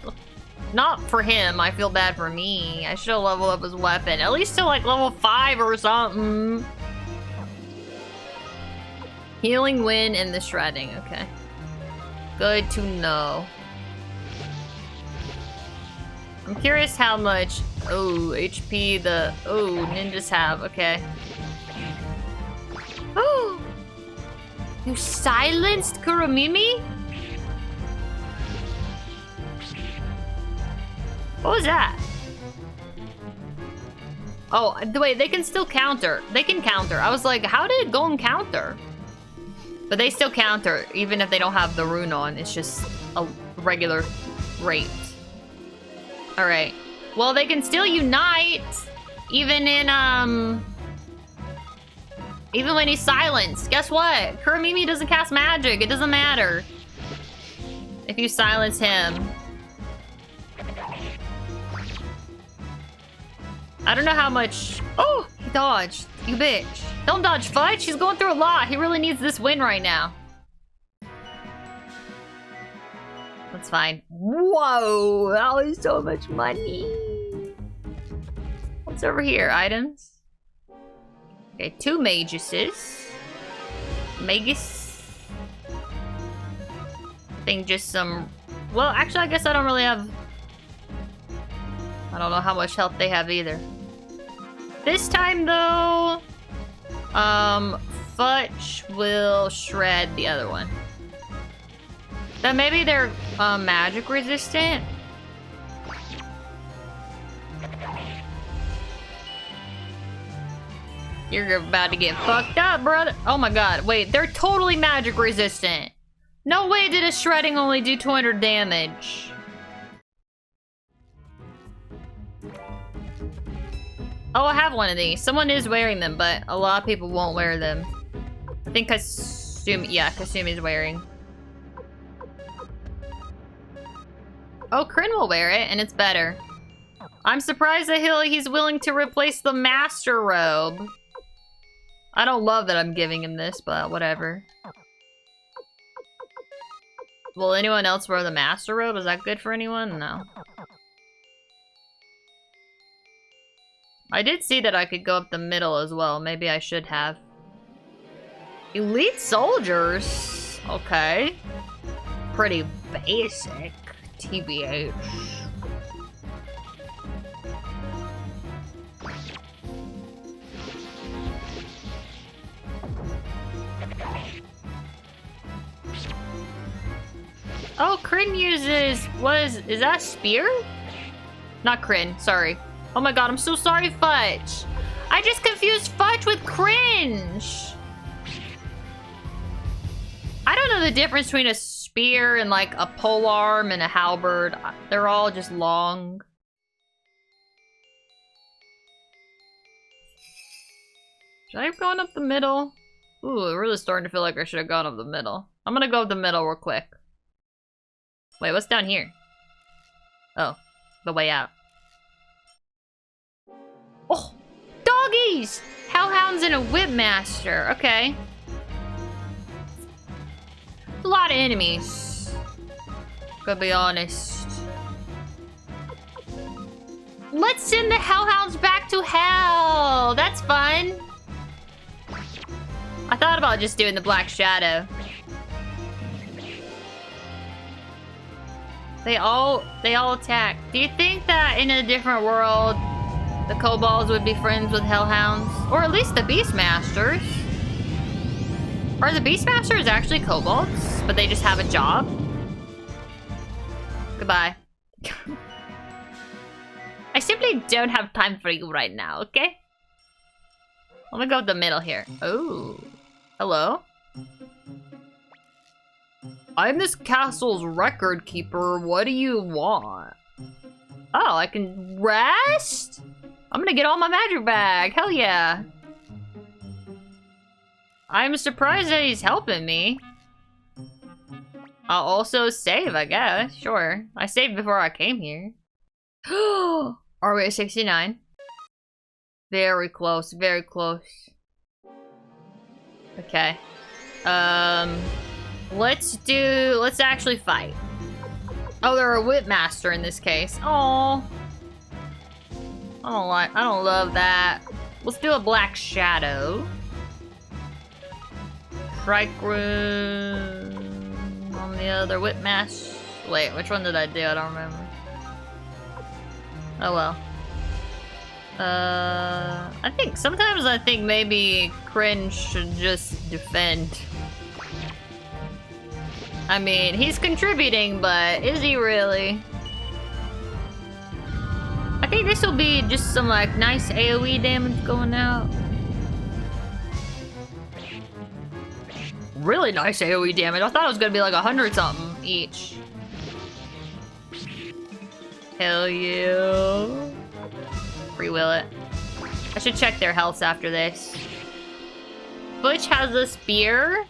Not for him, I feel bad for me. I should have leveled up his weapon. At least to like level 5 or something. Healing wind and the shredding, okay. Good to know. I'm curious how much HP the ninjas have, okay. Oh, you silenced Kuramimi? What was that? Oh, wait, they can still counter. They can counter. I was like, how did Golem counter? But they still counter, even if they don't have the rune on. It's just a regular rate. Alright. Well, they can still unite, even in, even when he's silenced. Guess what? Kuramimi doesn't cast magic. It doesn't matter if you silence him. I don't know how much... Oh, he dodged. You bitch. Don't dodge, Fudge. He's going through a lot. He really needs this win right now. That's fine. Whoa, that was so much money. What's over here? Items. Okay, 2 maguses. Magus. I think just some... Well, actually, I guess I don't really have... I don't know how much health they have either. This time, though... Fudge will shred the other one. Then maybe they're magic resistant. You're about to get fucked up, brother. Oh my god, wait, they're totally magic resistant. No way did a shredding only do 200 damage. Oh, I have one of these. Someone is wearing them, but a lot of people won't wear them. I think Kasumi's wearing. Oh, Kryn will wear it, and it's better. I'm surprised that he's willing to replace the Master Robe. I don't love that I'm giving him this, but whatever. Will anyone else wear the Master Robe? Is that good for anyone? No. I did see that I could go up the middle as well. Maybe I should have. Elite soldiers? Okay. Pretty basic. TBH. Oh, Kryn uses... is that a spear? Not Kryn, sorry. Oh my god, I'm so sorry, Fudge. I just confused Fudge with Cringe. I don't know the difference between a spear and like a polearm and a halberd. They're all just long. Should I have gone up the middle? Ooh, really starting to feel like I should have gone up the middle. I'm gonna go up the middle real quick. Wait, what's down here? Oh, the way out. Oh, doggies! Hellhounds and a whipmaster. Okay. A lot of enemies. Gotta be honest. Let's send the hellhounds back to hell. That's fun. I thought about just doing the Black Shadow. They all attack. Do you think that in a different world, the kobolds would be friends with hellhounds? Or at least the beastmasters? Are the beastmasters actually kobolds, but they just have a job? Goodbye. I simply don't have time for you right now, okay? Let me go up the middle here. Oh. Hello? I'm this castle's record keeper. What do you want? Oh, I can rest? I'm gonna get all my magic bag. Hell yeah. I'm surprised that he's helping me. I'll also save, I guess. Sure. I saved before I came here. Are we at 69? Very close, very close. Okay. Let's actually fight. Oh, they're a whipmaster in this case. Oh. I don't love that. Let's do a Black Shadow. Strike room on the other whipmaster. Wait, which one did I do? I don't remember. Oh well. Sometimes I think maybe Cringe should just defend. I mean, he's contributing, but is he really? I think this will be just some like nice AoE damage going out. Really nice AoE damage. I thought it was gonna be like 100 something each. Hell yeah. Free will it. I should check their health after this. Butch has a spear.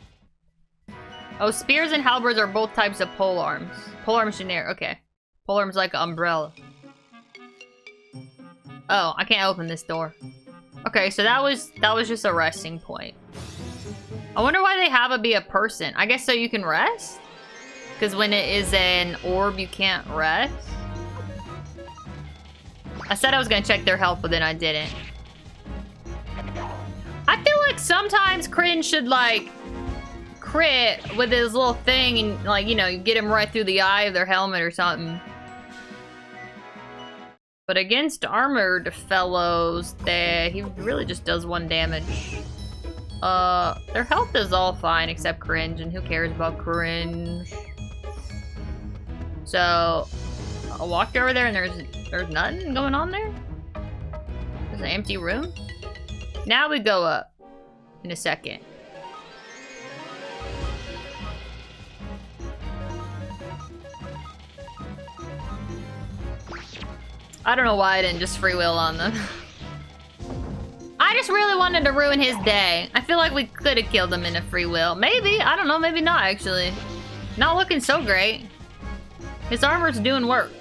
Oh, spears and halberds are both types of polearms. Polearms generic, okay. Polearms like an umbrella. Oh, I can't open this door. Okay, so that was just a resting point. I wonder why they have it be a person. I guess so you can rest? Because when it is an orb, you can't rest. I said I was gonna check their health, but then I didn't. I feel like sometimes Cringe should, like, crit with his little thing and, like, you know, you get him right through the eye of their helmet or something. But against armored fellows, he really just does 1 damage. Their health is all fine except Cringe, and who cares about Cringe? So, I walked over there and there's nothing going on there? There's an empty room? Now we go up in a second. I don't know why I didn't just free will on them. I just really wanted to ruin his day. I feel like we could have killed him in a free will. Maybe, I don't know, maybe not actually. Not looking so great. His armor's doing work.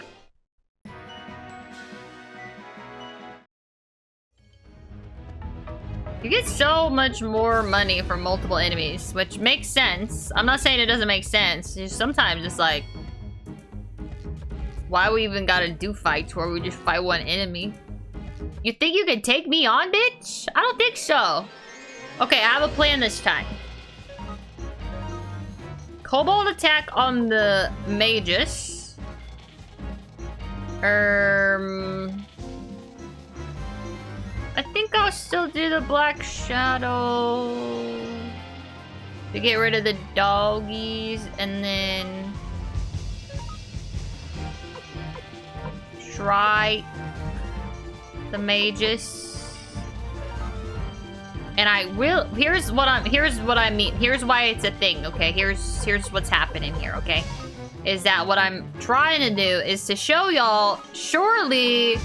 You get so much more money from multiple enemies, which makes sense. I'm not saying it doesn't make sense. It's sometimes it's like, why we even gotta do fights where we just fight 1 enemy? You think you can take me on, bitch? I don't think so. Okay, I have a plan this time. Cobalt attack on the magus. I think I'll still do the Black Shadow to get rid of the doggies, and then try the magus. And I will. Here's what I mean. Here's why it's a thing. Okay. Here's what's happening here. Okay, is that what I'm trying to do is to show y'all surely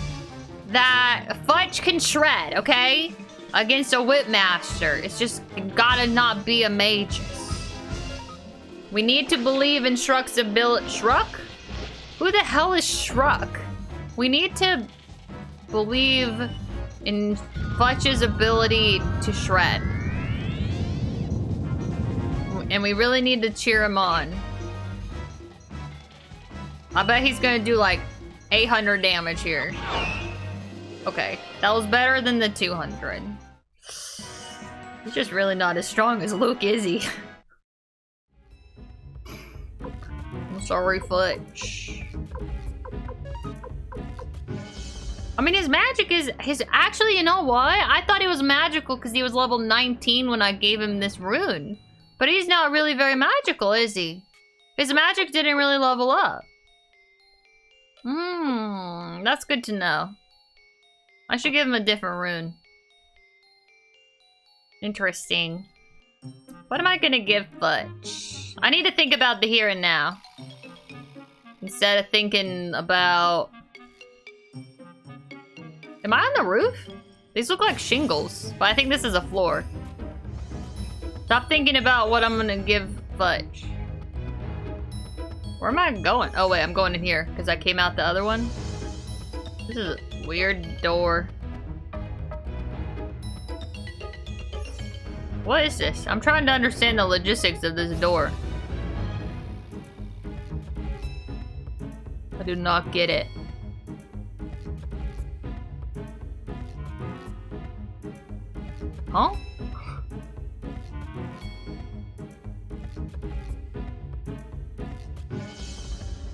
that Fudge can shred, okay? Against a Whipmaster. It's just gotta not be a magus. We need to believe in Shruck's ability. Shruck? Who the hell is Shruck? We need to believe in Fudge's ability to shred. And we really need to cheer him on. I bet he's gonna do like 800 damage here. Okay, that was better than the 200. He's just really not as strong as Luke, is he? I'm sorry, Fudge. I mean, his magic is... Actually, you know what? I thought he was magical because he was level 19 when I gave him this rune. But he's not really very magical, is he? His magic didn't really level up. That's good to know. I should give him a different rune. Interesting. What am I gonna give Fudge? I need to think about the here and now. Instead of thinking about... Am I on the roof? These look like shingles, but I think this is a floor. Stop thinking about what I'm gonna give Fudge. Where am I going? Oh wait, I'm going in here because I came out the other one. This is a weird door. What is this? I'm trying to understand the logistics of this door. I do not get it. Huh?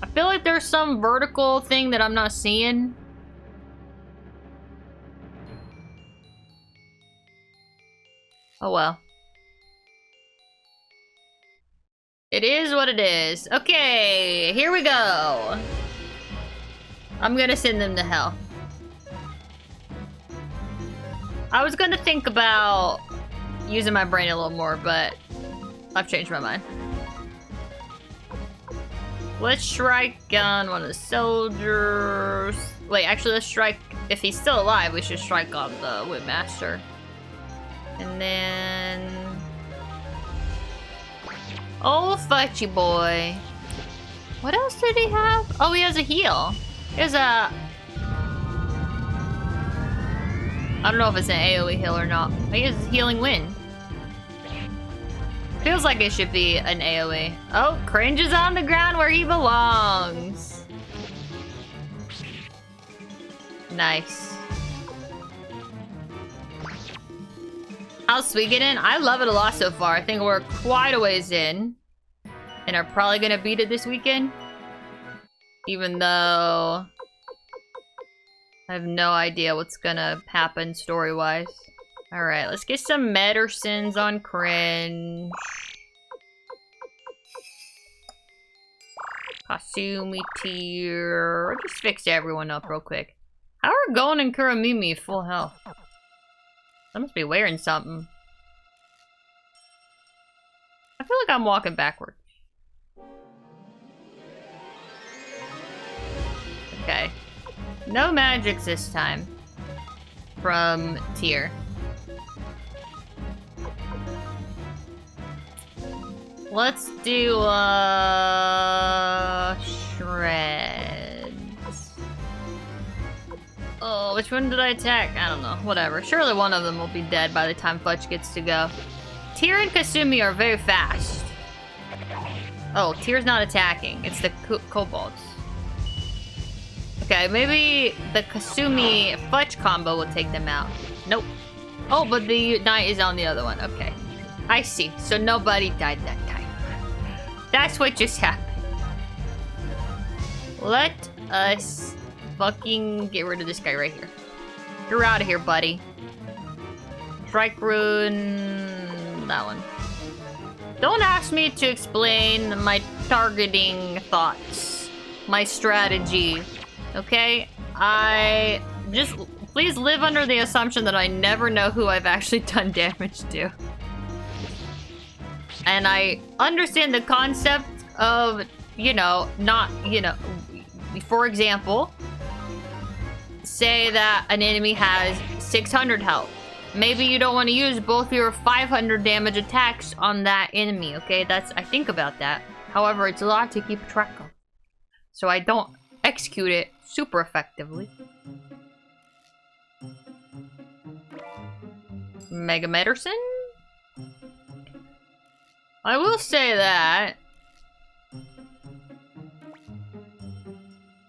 I feel like there's some vertical thing that I'm not seeing. Oh well. It is what it is. Okay, here we go. I'm gonna send them to hell. I was gonna think about using my brain a little more, but I've changed my mind. Let's strike on one of the soldiers. Wait, actually, let's strike. If he's still alive, we should strike on the Whipmaster. And then... Oh, Fudgy boy. What else did he have? Oh, he has a heal. There's a... I don't know if it's an AoE heal or not. He has Healing Wind. Feels like it should be an AoE. Oh, Cringe is on the ground where he belongs. Nice. How's Suikoden? I love it a lot so far. I think we're quite a ways in. And are probably gonna beat it this weekend. Even though I have no idea what's gonna happen story-wise. Alright, let's get some medicines on Cringe. Kasumi tier. Just fix everyone up real quick. How are Gon and Kuramimi full health? I must be wearing something. I feel like I'm walking backwards. Okay. No magics this time. From tier. Let's do shreds. Oh, which one did I attack? I don't know. Whatever. Surely one of them will be dead by the time Fudge gets to go. Tyr and Kasumi are very fast. Oh, Tyr's not attacking. It's the kobolds. Okay, maybe the Kasumi Fudge combo will take them out. Nope. Oh, but the knight is on the other one. Okay. I see. So nobody died that time. That's what just happened. Let us fucking get rid of this guy right here. You're out of here, buddy. Strike rune... that one. Don't ask me to explain my targeting thoughts. My strategy. Okay? I... just... please live under the assumption that I never know who I've actually done damage to. And I understand the concept of, you know, not, you know, for example, say that an enemy has 600 health. Maybe you don't want to use both your 500 damage attacks on that enemy, okay? That's, I think about that. However, it's a lot to keep track of. So I don't execute it super effectively. Mega Medicine? I will say that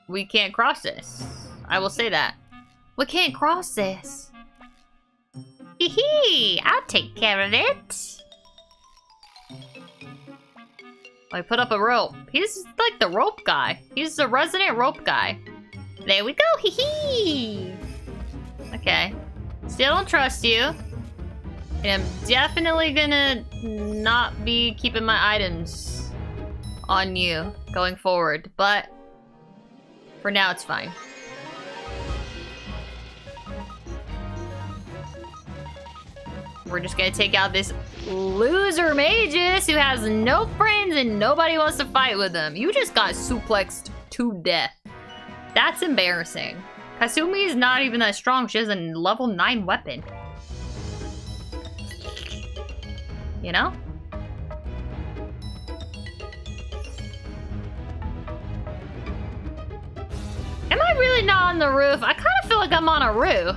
we can't cross this. I will say that. We can't cross this. Hee hee! I'll take care of it. I put up a rope. He's like the rope guy. He's the resident rope guy. There we go. Hee hee! Okay. Still don't trust you. And I'm definitely gonna not be keeping my items on you going forward, but for now it's fine. We're just gonna take out this loser magus who has no friends and nobody wants to fight with him. You just got suplexed to death. That's embarrassing. Kasumi is not even that strong. She has a level 9 weapon. You know? Am I really not on the roof? I kind of feel like I'm on a roof.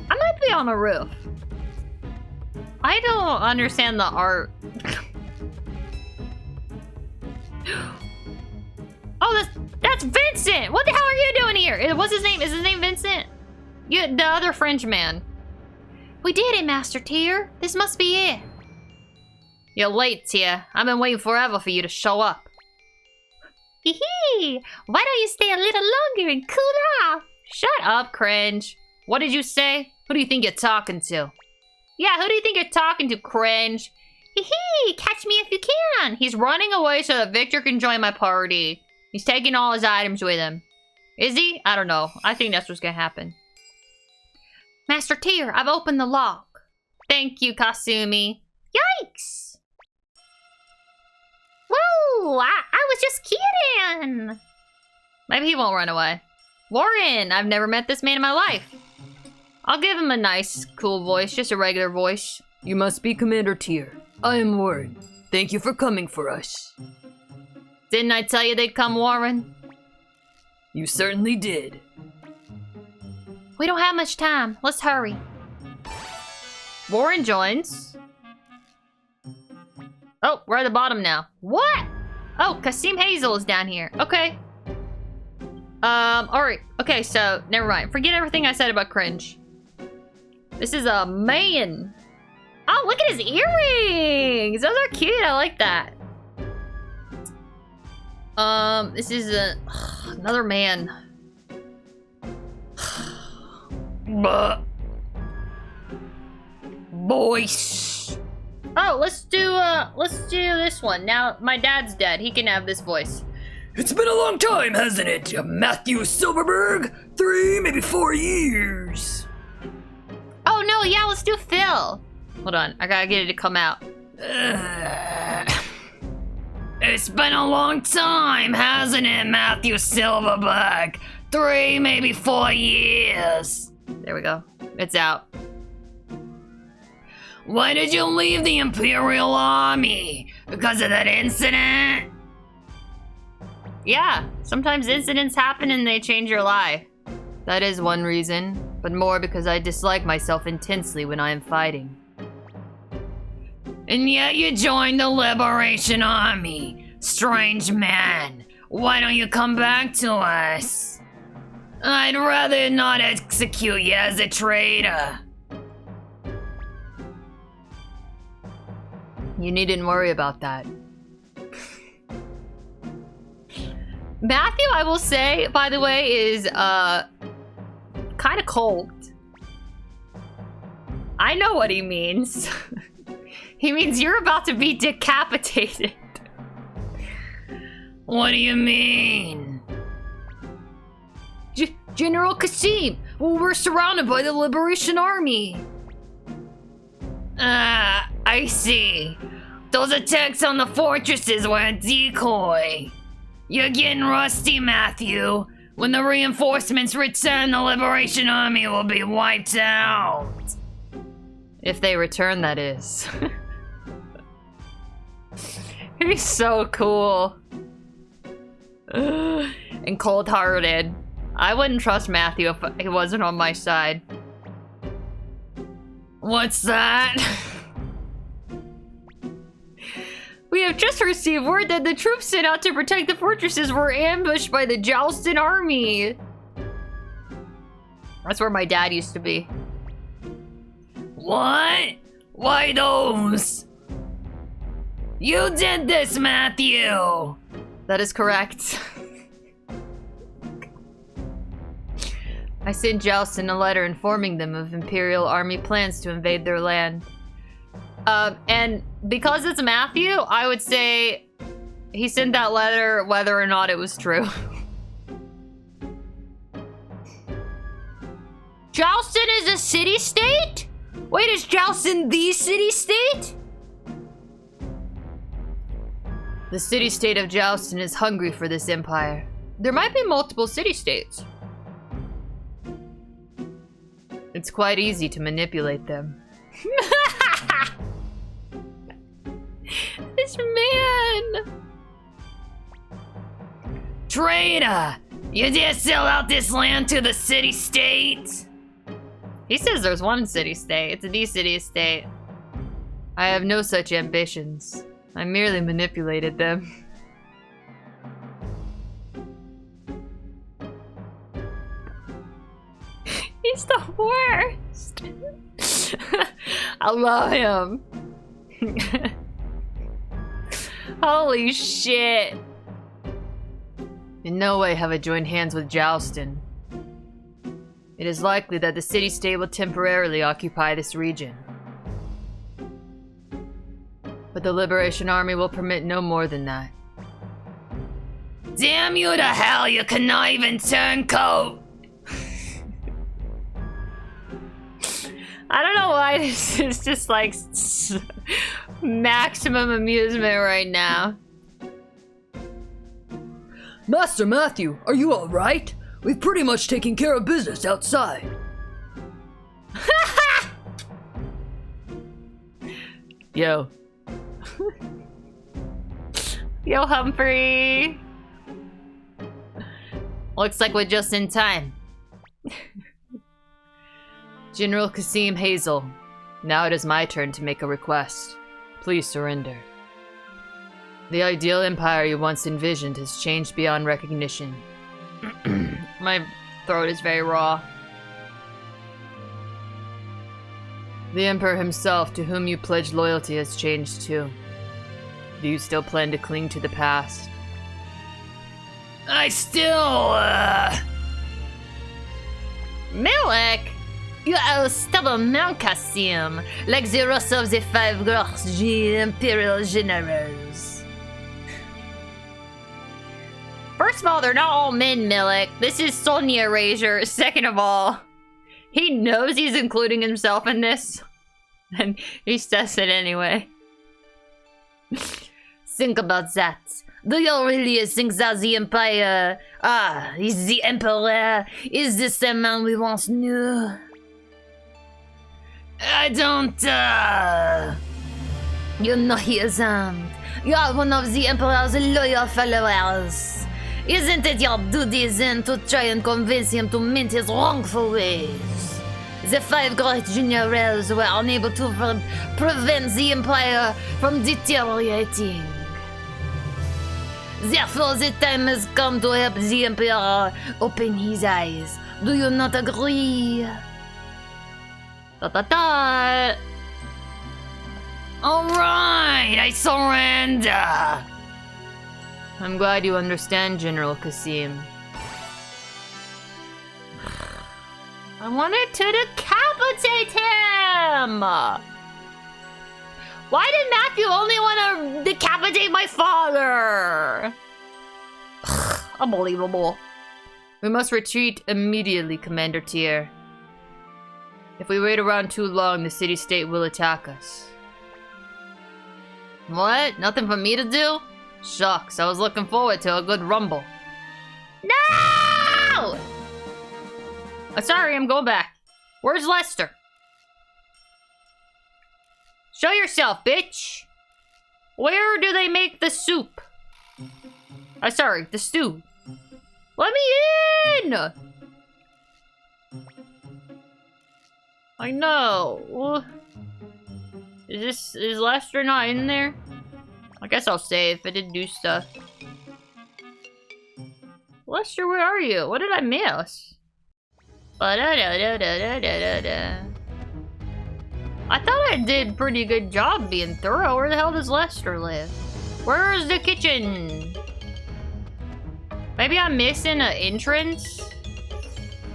I might be on a roof. I don't understand the art. Oh, that's Vincent! What the hell are you doing here? What's his name? Is his name Vincent? You, the other French man. We did it, Master Tyr. This must be it. You're late, Tyr. I've been waiting forever for you to show up. Hee hee! Why don't you stay a little longer and cool off? Shut up, Cringe. What did you say? Who do you think you're talking to? Yeah, who do you think you're talking to, Cringe? Hee hee! Catch me if you can! He's running away so that Victor can join my party. He's taking all his items with him. Is he? I don't know. I think that's what's gonna happen. Master Tyr, I've opened the lock. Thank you, Kasumi. Yikes! Whoa! I was just kidding! Maybe he won't run away. Warren! I've never met this man in my life. I'll give him a nice, cool voice, just a regular voice. You must be Commander Tyr. I am Warren. Thank you for coming for us. Didn't I tell you they'd come, Warren? You certainly did. We don't have much time. Let's hurry. Warren joins. Oh, we're at the bottom now. What? Oh, Kasim Hazel is down here. Okay. Alright. Okay, so, never mind. Forget everything I said about cringe. This is a man. Oh, look at his earrings! Those are cute, I like that. This is another man. Voice. Oh, let's do this one. Now, my dad's dead. He can have this voice. It's been a long time, hasn't it, Matthew Silverberg? 3, maybe 4 years. Oh, no, yeah, let's do Phil. Hold on, I gotta get it to come out. It's been a long time, hasn't it, Matthew Silverberg? 3, maybe 4 years. There we go. It's out. Why did you leave the Imperial Army? Because of that incident? Yeah, sometimes incidents happen and they change your life. That is one reason, but more because I dislike myself intensely when I am fighting. And yet you joined the Liberation Army. Strange man. Why don't you come back to us? I'd rather not execute you as a traitor. You needn't worry about that. Matthew, I will say, by the way, is kind of cold. I know what he means. He means you're about to be decapitated. What do you mean? General Kasim, well, we're surrounded by the Liberation Army. I see. Those attacks on the fortresses were a decoy. You're getting rusty, Matthew. When the reinforcements return, the Liberation Army will be wiped out. If they return, that is. He's so cool. And cold-hearted. I wouldn't trust Matthew if he wasn't on my side. What's that? We have just received word that the troops sent out to protect the fortresses were ambushed by the Jalston army. That's where my dad used to be. What? Why those? You did this, Matthew! That is correct. I sent Jalston a letter informing them of Imperial Army plans to invade their land. And because it's Matthew, I would say he sent that letter whether or not it was true. Jalston is a city-state? Wait, is Jalston the city-state? The city-state of Jalston is hungry for this empire. There might be multiple city-states. It's quite easy to manipulate them. This man! Traitor! You dare sell out this land to the city-state? He says there's one city-state. It's the city-state. I have no such ambitions. I merely manipulated them. He's the worst! I love him. Holy shit. In no way have I joined hands with Jalston. It is likely that the city-state will temporarily occupy this region. But the Liberation Army will permit no more than that. Damn you to hell, you conniving turncoat! I don't know why this is just like maximum amusement right now. Master Matthew, are you alright? We've pretty much taken care of business outside. Yo. Yo, Humphrey. Looks like we're just in time. General Kasim Hazel, now it is my turn to make a request. Please surrender. The ideal empire you once envisioned has changed beyond recognition. My throat is very raw. The Emperor himself, to whom you pledged loyalty, has changed too. Do you still plan to cling to the past? I still, Milik! You are a stubborn man, Kasim. Like the rest of the 5 girls, Imperial Generals. First of all, they're not all men, Milik. This is Sonya Erasure. Second of all, he knows he's including himself in this. And he says it anyway. Think about that. Do you really think that the Empire... is the Emperor? Is this the man we once knew? I don't, You know he isn't. You are one of the Emperor's loyal followers. Isn't it your duty then to try and convince him to mend his wrongful ways? The 5 great generals were unable to prevent the Empire from deteriorating. Therefore, the time has come to help the Emperor open his eyes. Do you not agree? Da-da-da! Alright, I surrender! I'm glad you understand, General Kasim. I wanted to decapitate him! Why did Matthew only want to decapitate my father? Unbelievable. We must retreat immediately, Commander Tier. If we wait around too long, the city-state will attack us. What? Nothing for me to do? Shucks, I was looking forward to a good rumble. No! Sorry, I'm going back. Where's Lester? Show yourself, bitch! Where do they make the soup? Sorry, the stew. Let me in! I know. Is Lester not in there? I guess I'll save. I did do stuff. Lester, where are you? What did I miss? I thought I did pretty good job being thorough. Where the hell does Lester live? Where's the kitchen? Maybe I'm missing an entrance?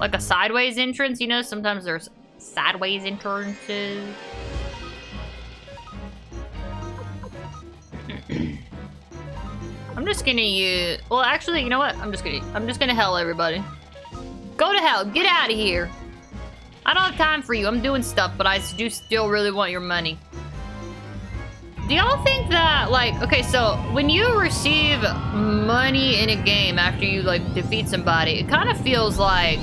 Like a sideways entrance? You know, sometimes there's sideways entrances. I'm just gonna use... Well, actually, you know what? I'm just gonna hell everybody. Go to hell. Get out of here. I don't have time for you. I'm doing stuff, but I do still really want your money. Do y'all think that, like... Okay, so when you receive money in a game after you, like, defeat somebody, it kind of feels like...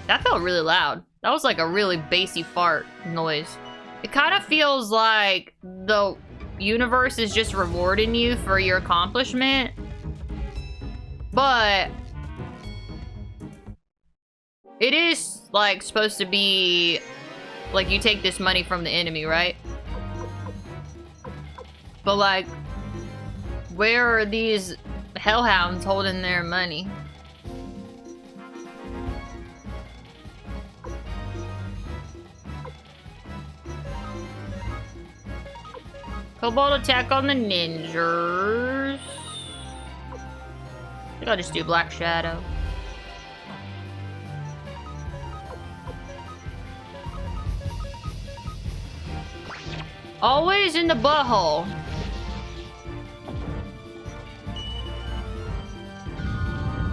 That felt really loud. That was like a really bassy fart noise. It kind of feels like the universe is just rewarding you for your accomplishment. But it is like supposed to be like you take this money from the enemy, right? But like, where are these hellhounds holding their money? Cobalt attack on the ninjas. I think I'll just do Black Shadow. Always in the butthole.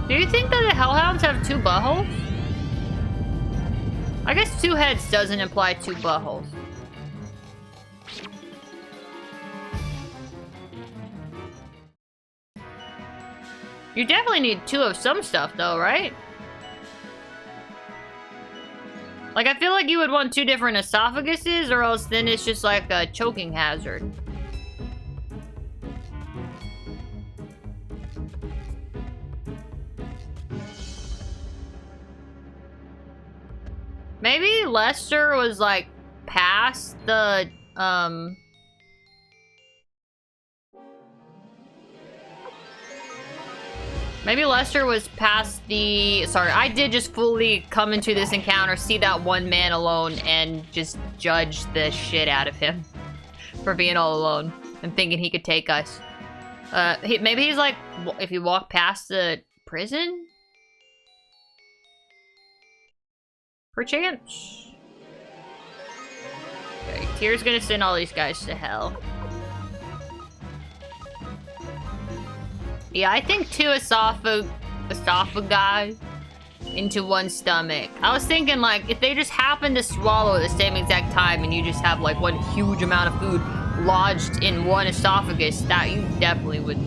Do you think that the hellhounds have 2 buttholes? I guess 2 heads doesn't imply 2 buttholes. You definitely need 2 of some stuff though, right? Like, I feel like you would want 2 different esophaguses, or else then it's just like a choking hazard. Maybe Lester was like past the Maybe Lester was past the... Sorry, I did just fully come into this encounter, see that one man alone, and just judge the shit out of him for being all alone and thinking he could take us. Maybe he's like, if you walk past the prison? Perchance? Okay, Tyr's gonna send all these guys to hell. Yeah, I think 2 esophagi into 1 stomach. I was thinking, like, if they just happen to swallow at the same exact time and you just have, like, one huge amount of food lodged in 1 esophagus, that you definitely would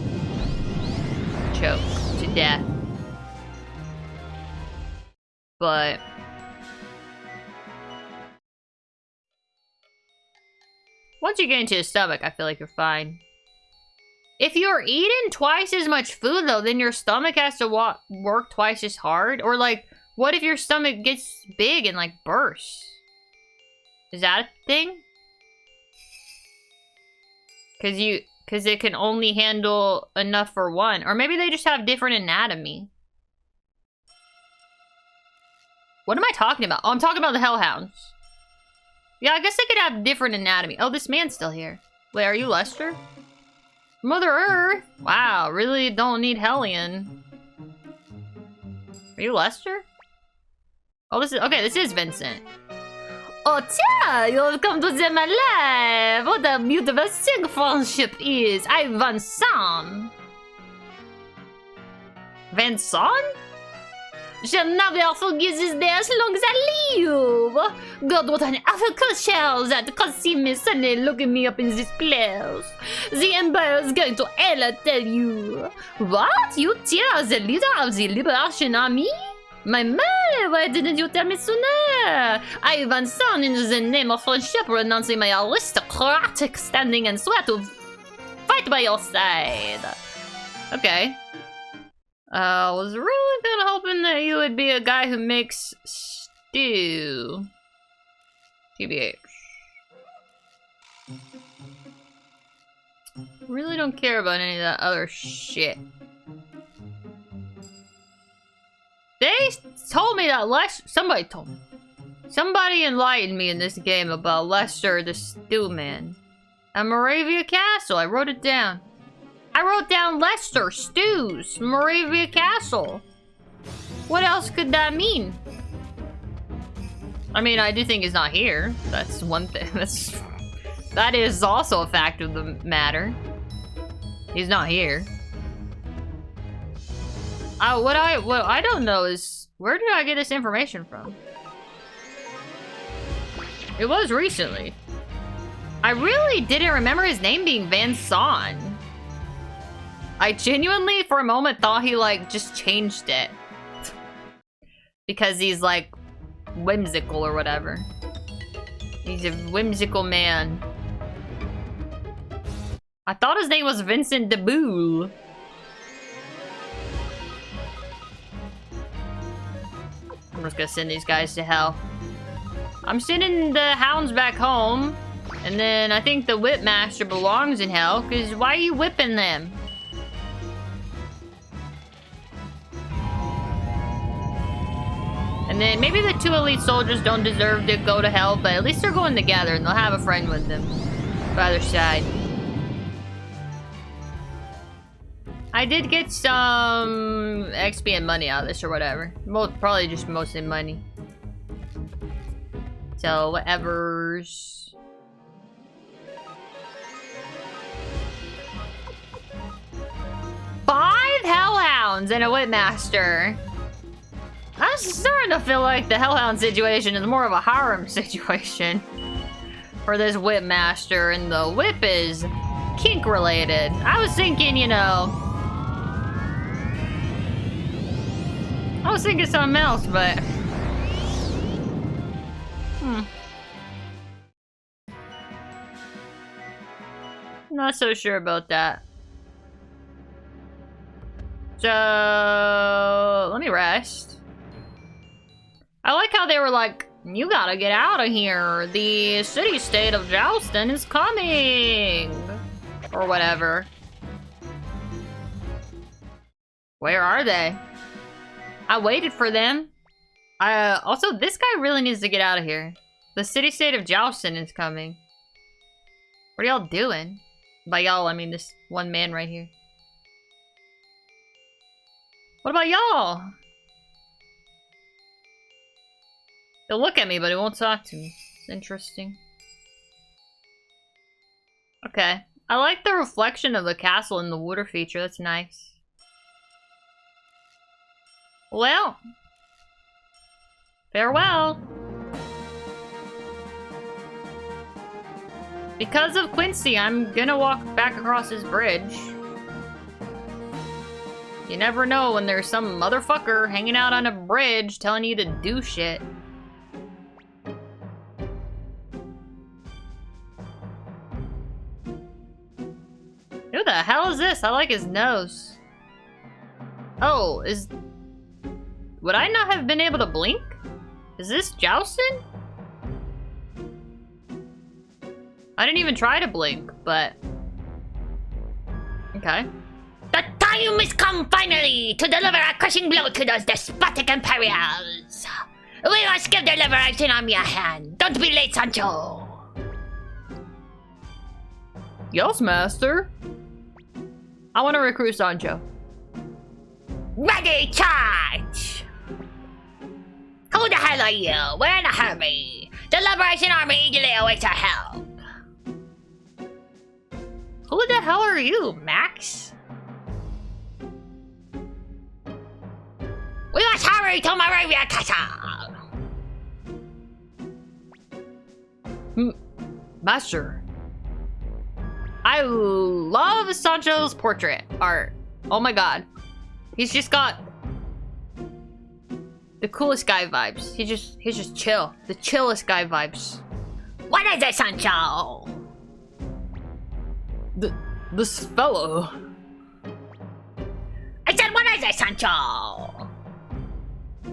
choke to death. But... once you get into your stomach, I feel like you're fine. If you're eating twice as much food, though, then your stomach has to work twice as hard? Or, like, what if your stomach gets big and, like, bursts? Is that a thing? Because it can only handle enough for 1. Or maybe they just have different anatomy. What am I talking about? Oh, I'm talking about the hellhounds. Yeah, I guess they could have different anatomy. Oh, this man's still here. Wait, are you Lester? Mother Earth? Wow, really don't need Hellion. Are you Lester? Oh, this is Vincent. Oh, tia, you've come to save my life. What a beautiful thing friendship is. I'm Vincent. Vincent? Shall never forget this day as long as I live. God, what an awful shell that can see me suddenly looking me up in this place. The Empire is going to hell, I tell you. What? You are the leader of the Liberation Army? My man, why didn't you tell me sooner? I, Vincent, in the name of friendship, renouncing my aristocratic standing and swear to fight by your side. Okay. I was really kind of hoping that you would be a guy who makes stew. TBH. Really don't care about any of that other shit. They told me that somebody told me. Somebody enlightened me in this game about Lester the Stew Man. At Moravia Castle, I wrote it down. I wrote down Lester, Stews, Moravia Castle. What else could that mean? I mean, I do think he's not here. That's one thing. That is also a fact of the matter. He's not here. What I don't know is, where did I get this information from? It was recently. I really didn't remember his name being Van Son. I genuinely, for a moment, thought he, like, just changed it. Because he's, like, whimsical or whatever. He's a whimsical man. I thought his name was Vincent de Boule. I'm just gonna send these guys to hell. I'm sending the hounds back home. And then I think the whipmaster belongs in hell. Because why are you whipping them? And then maybe the 2 elite soldiers don't deserve to go to hell, but at least they're going together and they'll have a friend with them by their side. I did get some XP and money out of this or whatever. Probably just mostly money. So, whatever's. Five hellhounds and a whipmaster. I'm starting to feel like the hellhound situation is more of a harem situation for this whipmaster, and the whip is kink related. I was thinking, you know, I was thinking something else, but not so sure about that. So let me rest. I like how they were like, you gotta get out of here. The city-state of Joustin is coming. Or whatever. Where are they? I waited for them. Also, this guy really needs to get out of here. The city-state of Jowston is coming. What are y'all doing? By y'all, I mean this one man right here. What about y'all? He'll look at me, but he won't talk to me. It's interesting. Okay. I like the reflection of the castle in the water feature. That's nice. Well. Farewell. Because of Quincy, I'm gonna walk back across this bridge. You never know when there's some motherfucker hanging out on a bridge telling you to do shit. Who the hell is this? I like his nose. Oh, would I not have been able to blink? Is this Jowston? I didn't even try to blink, but... Okay. The time has come finally to deliver a crushing blow to those despotic Imperials. We must give the Liberation Army a hand. Don't be late, Sancho. Yes, master. I want to recruit Sancho. Ready, charge! Who the hell are you? We're in a hurry. The Liberation Army eagerly awaits our help. Who the hell are you, Max? We must hurry to Moravia Castle. Master. I love Sancho's portrait art. Oh my god. He's just got the coolest guy vibes. He's just chill. The chillest guy vibes. What is it, Sancho? This fellow. I said, what is it, Sancho?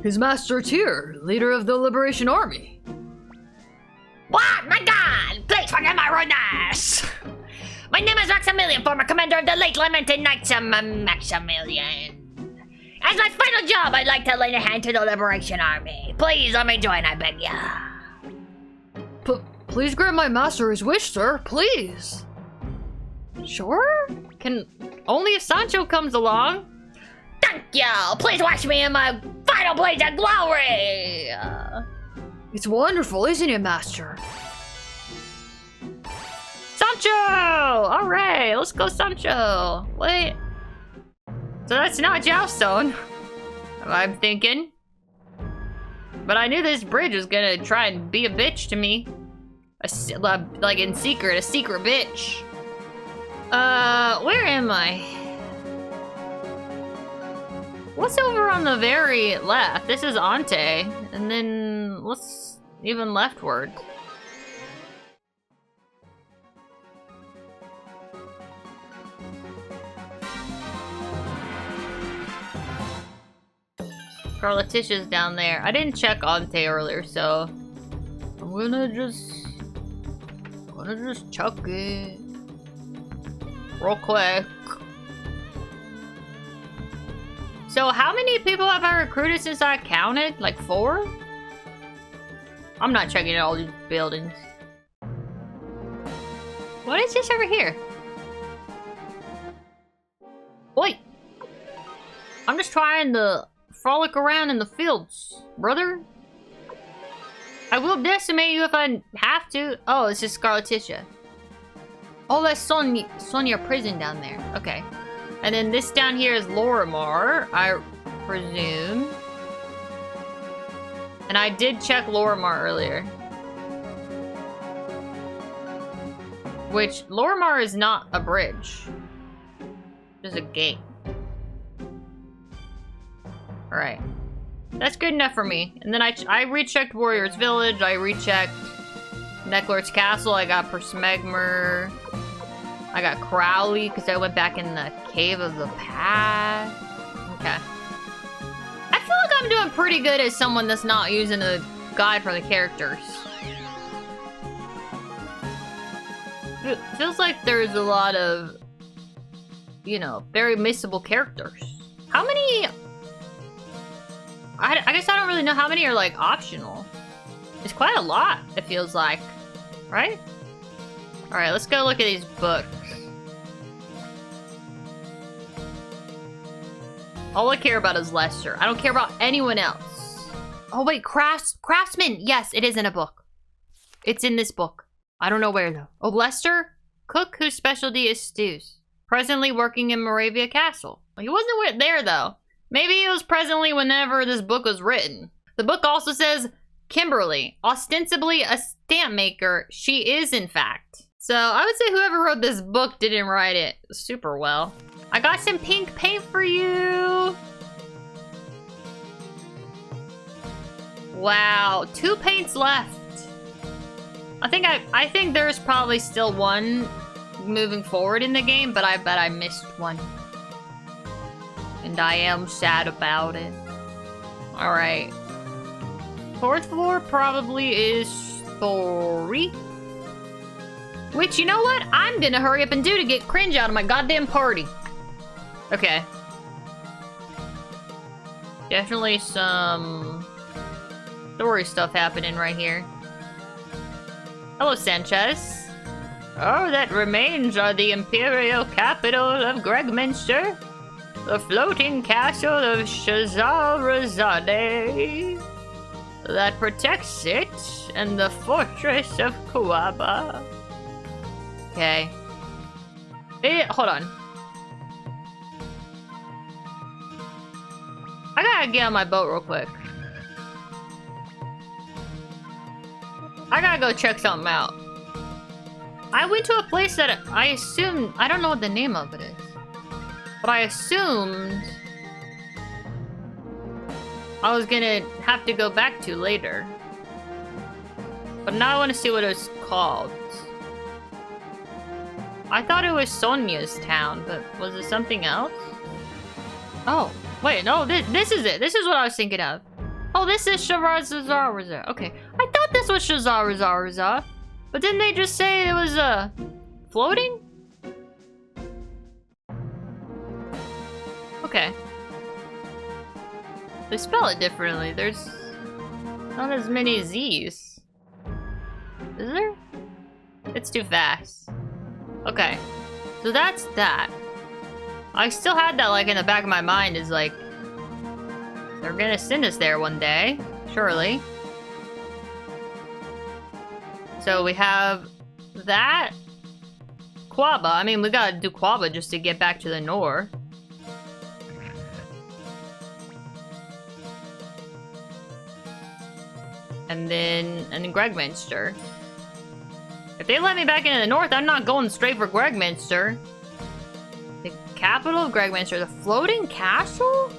His Master Tyr, leader of the Liberation Army. What? My god! Please forgive my rudeness! My name is Maximilian, former commander of the late lamented Knights of Maximilian. As my final job, I'd like to lend a hand to the Liberation Army. Please let me join, I beg ya. Please grant my master his wish, sir. Please. Sure? Can only if Sancho comes along. Thank you! Please watch me in my final blaze of glory! It's wonderful, isn't it, master? Sancho! Alright, let's go Sancho. Wait. So that's not Jowstone. I'm thinking. But I knew this bridge was gonna try and be a bitch to me. Like in secret, a secret bitch. Where am I? What's over on the very left? This is Ante. And then what's even leftward? Letitia's down there. I didn't check Ante earlier, so I'm gonna just chuck it real quick. So how many people have I recruited since I counted? Like 4? I'm not checking all these buildings. What is this over here? Wait. I'm just trying to frolic around in the fields, brother. I will decimate you if I have to. Oh, it's just Letitia. Oh, that's Sonia prison down there. Okay. And then this down here is Lorimar, I presume. And I did check Lorimar earlier. Which, Lorimar is not a bridge. There's a gate. Alright. That's good enough for me. And then I rechecked Warrior's Village, I rechecked Necklord's Castle, I got Persmegmer. I got Crowley, because I went back in the Cave of the Past. Okay. I feel like I'm doing pretty good as someone that's not using a guide for the characters. It feels like there's a lot of, you know, very missable characters. How many? I guess I don't really know how many are like optional. It's quite a lot, it feels like. Right? Alright, let's go look at these books. All I care about is Lester. I don't care about anyone else. Oh wait, Craftsman! Yes, it is in a book. It's in this book. I don't know where though. Oh, Lester? Cook whose specialty is stews. Presently working in Moravia Castle. He wasn't there though. Maybe it was presently whenever this book was written. The book also says Kimberly, ostensibly a stamp maker. She is in fact. So I would say whoever wrote this book didn't write it super well. I got some pink paint for you. Wow, 2 paints left. I think there's probably still one moving forward in the game, but I bet I missed one. And I am sad about it. Alright. 4th floor probably is story. Which, you know what? I'm gonna hurry up and do to get cringe out of my goddamn party. Okay. Definitely some story stuff happening right here. Hello, Sanchez. Oh, that remains are the imperial capital of Gregminster, the floating castle of Shahrazade that protects it, and the fortress of Kuaba. Okay. Hold on. I gotta get on my boat real quick. I gotta go check something out. I went to a place that I assumed... I don't know what the name of it is. But I assumed... I was gonna have to go back to later. But now I want to see what it's called. I thought it was Sonia's town, but was it something else? Oh, wait, no, this is it. This is what I was thinking of. Oh, this is Shahrazad. Okay, I thought this was Shahrazad. But didn't they just say it was, floating? Okay. They spell it differently. There's not as many Z's. Is there? It's too fast. Okay. So that's that. I still had that, like, in the back of my mind is, like, they're gonna send us there one day. Surely. So we have that. Quaba. I mean, we gotta do Quaba just to get back to the north. And then Gregminster. If they let me back into the north, I'm not going straight for Gregminster. The capital of Gregminster. The floating castle?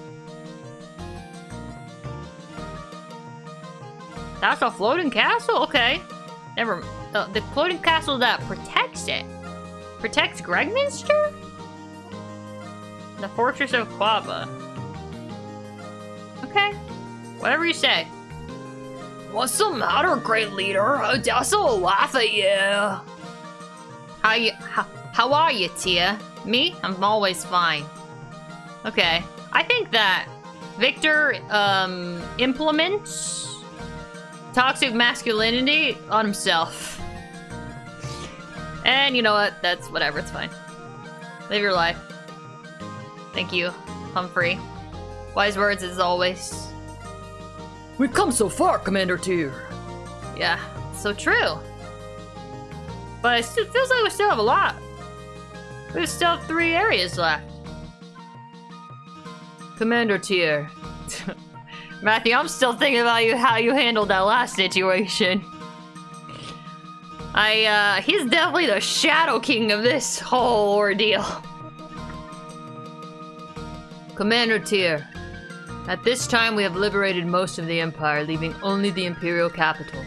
That's a floating castle? Okay. Never. The floating castle that protects it. Protects Gregminster? The fortress of Quaba. Okay. Whatever you say. What's the matter, great leader? I just laugh at you. How are you, Tia? Me? I'm always fine. Okay. I think that Victor implements toxic masculinity on himself. And you know what? That's whatever, it's fine. Live your life. Thank you, Humphrey. Wise words as always. We've come so far, Commander Tyr. Yeah, so true. But it still feels like we still have a lot. We still have 3 areas left. Commander Tyr. Matthew, I'm still thinking about how you handled that last situation. He's definitely the Shadow King of this whole ordeal. Commander Tyr. At this time, we have liberated most of the Empire, leaving only the Imperial capital.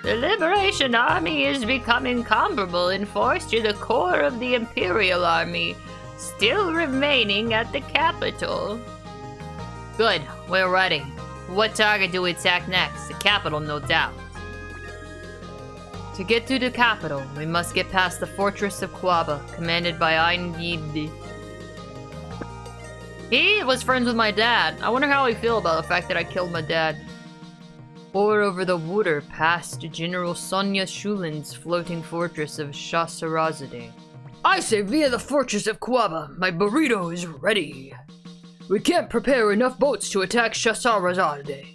The Liberation Army is becoming comparable in force to the core of the Imperial Army, still remaining at the capital. Good, we're ready. What target do we attack next? The capital, no doubt. To get to the capital, we must get past the fortress of Quaba, commanded by Ein Yibdi. He was friends with my dad. I wonder how he feel about the fact that I killed my dad. Or over the water past General Sonia Shulin's floating fortress of Shahrazade. I say via the fortress of Quaba, my burrito is ready. We can't prepare enough boats to attack Shahrazade.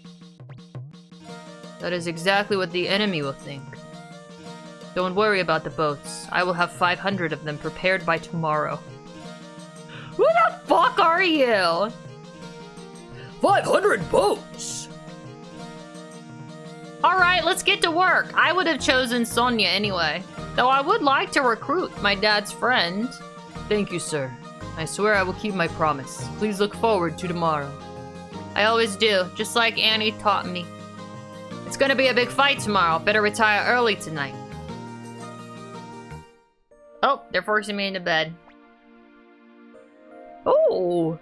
That is exactly what the enemy will think. Don't worry about the boats. I will have 500 of them prepared by tomorrow. Who the fuck are you? 500 boats! Alright, let's get to work. I would have chosen Sonia anyway. Though I would like to recruit my dad's friend. Thank you, sir. I swear I will keep my promise. Please look forward to tomorrow. I always do, just like Annie taught me. It's gonna be a big fight tomorrow. Better retire early tonight. Oh, they're forcing me into bed. Oh!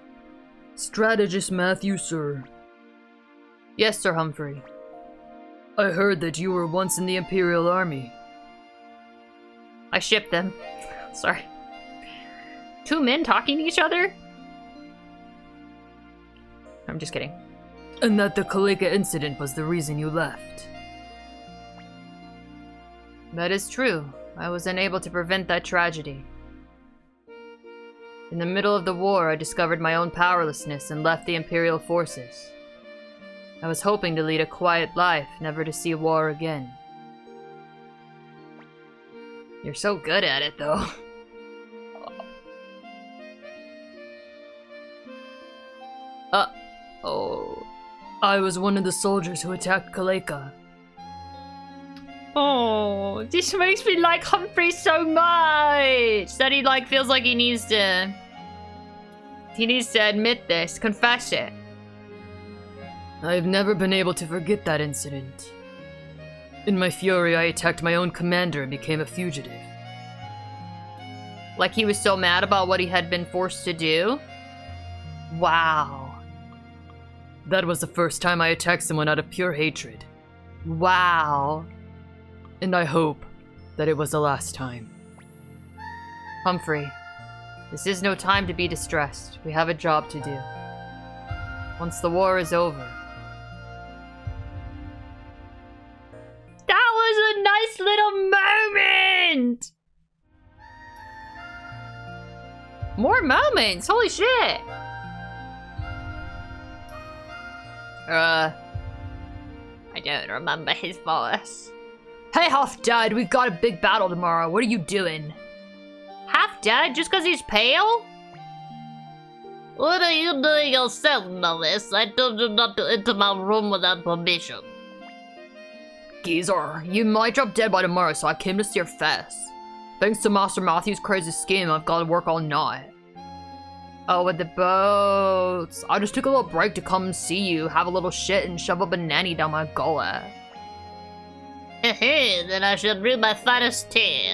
Strategist Matthew, sir. Yes, Sir Humphrey. I heard that you were once in the Imperial Army. I shipped them. Sorry. Two men talking to each other? I'm just kidding. And that the Kaleka incident was the reason you left. That is true. I was unable to prevent that tragedy. In the middle of the war, I discovered my own powerlessness and left the Imperial forces. I was hoping to lead a quiet life, never to see war again. You're so good at it, though. Oh. I was one of the soldiers who attacked Kaleka. Oh, this makes me like Humphrey so much that he feels like he needs to admit this, confess it. I've never been able to forget that incident. In my fury, I attacked my own commander and became a fugitive. Like he was so mad about what he had been forced to do? Wow. That was the first time I attacked someone out of pure hatred. Wow. And I hope that it was the last time. Humphrey, this is no time to be distressed. We have a job to do. Once the war is over. That was a nice little moment! More moments! Holy shit! I don't remember his voice. Hey, Half-Dad, we've got a big battle tomorrow. What are you doing? Half-Dad just because he's pale? What are you doing yourself, Mellis? I told you not to enter my room without permission. Geezer, you might drop dead by tomorrow, so I came to see your face. Thanks to Master Matthew's crazy scheme, I've got to work all night. Oh, with the boats. I just took a little break to come see you, have a little shit, and shove a banana down my gullet. Then I should bring my finest tea.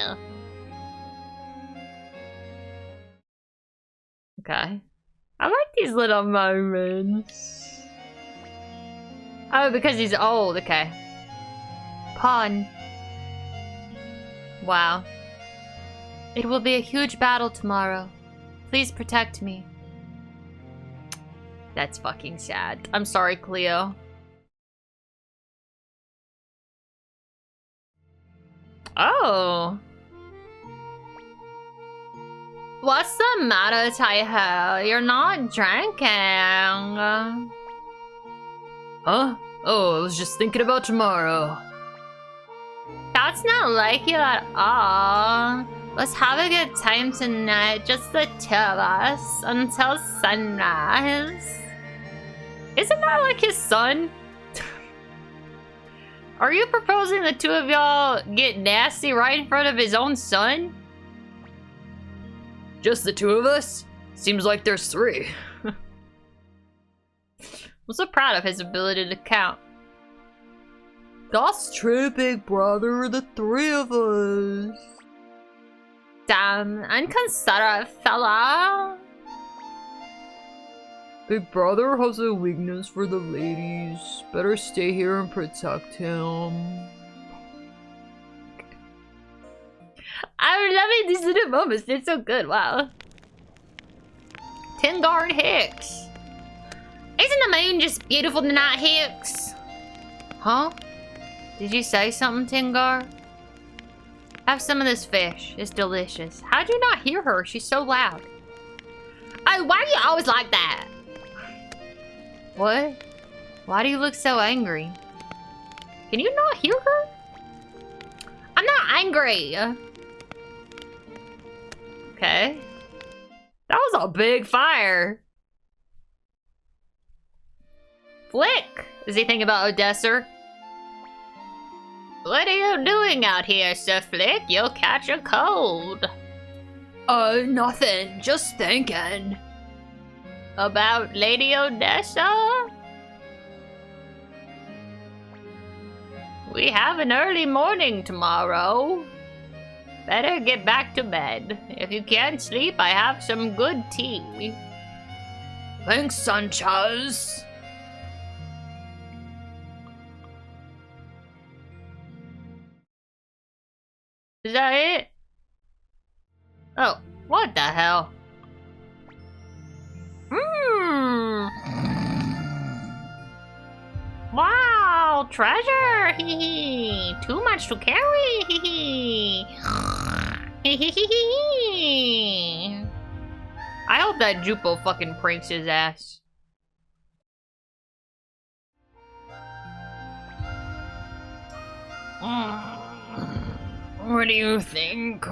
Okay. I like these little moments. Oh, because he's old. Okay. Pun. Wow. It will be a huge battle tomorrow. Please protect me. That's fucking sad. I'm sorry, Cleo. Oh. What's the matter, Taiho? You're not drinking. Huh? Oh, I was just thinking about tomorrow. That's not like you at all. Let's have a good time tonight, just the two of us, until sunrise. Isn't that like his son? Are you proposing the two of y'all get nasty right in front of his own son? Just the two of us? Seems like there's three. I'm so proud of his ability to count. That's true, big brother, the three of us. Damn, inconsiderate fella. Big brother has a weakness for the ladies. Better stay here and protect him. I'm loving these little moments. They're so good. Wow. Tingar and Hicks. Isn't the moon just beautiful tonight, Hicks? Huh? Did you say something, Tingar? Have some of this fish. It's delicious. How'd you not hear her? She's so loud. Oh, why are you always like that? What? Why do you look so angry? Can you not hear her? I'm not angry. Okay. That was a big fire. Flick! Is he thinking about Odessa? What are you doing out here, Sir Flick? You'll catch a cold. Nothing. Just thinking. About Lady Odessa? We have an early morning tomorrow. Better get back to bed. If you can't sleep, I have some good tea. Thanks, Sanchez. Is that it? Oh, what the hell? Wow, treasure! Hee hee. Too much to carry. Hee hee. Hee hee hee hee. I hope that Jupo fucking pranks his ass. What do you think?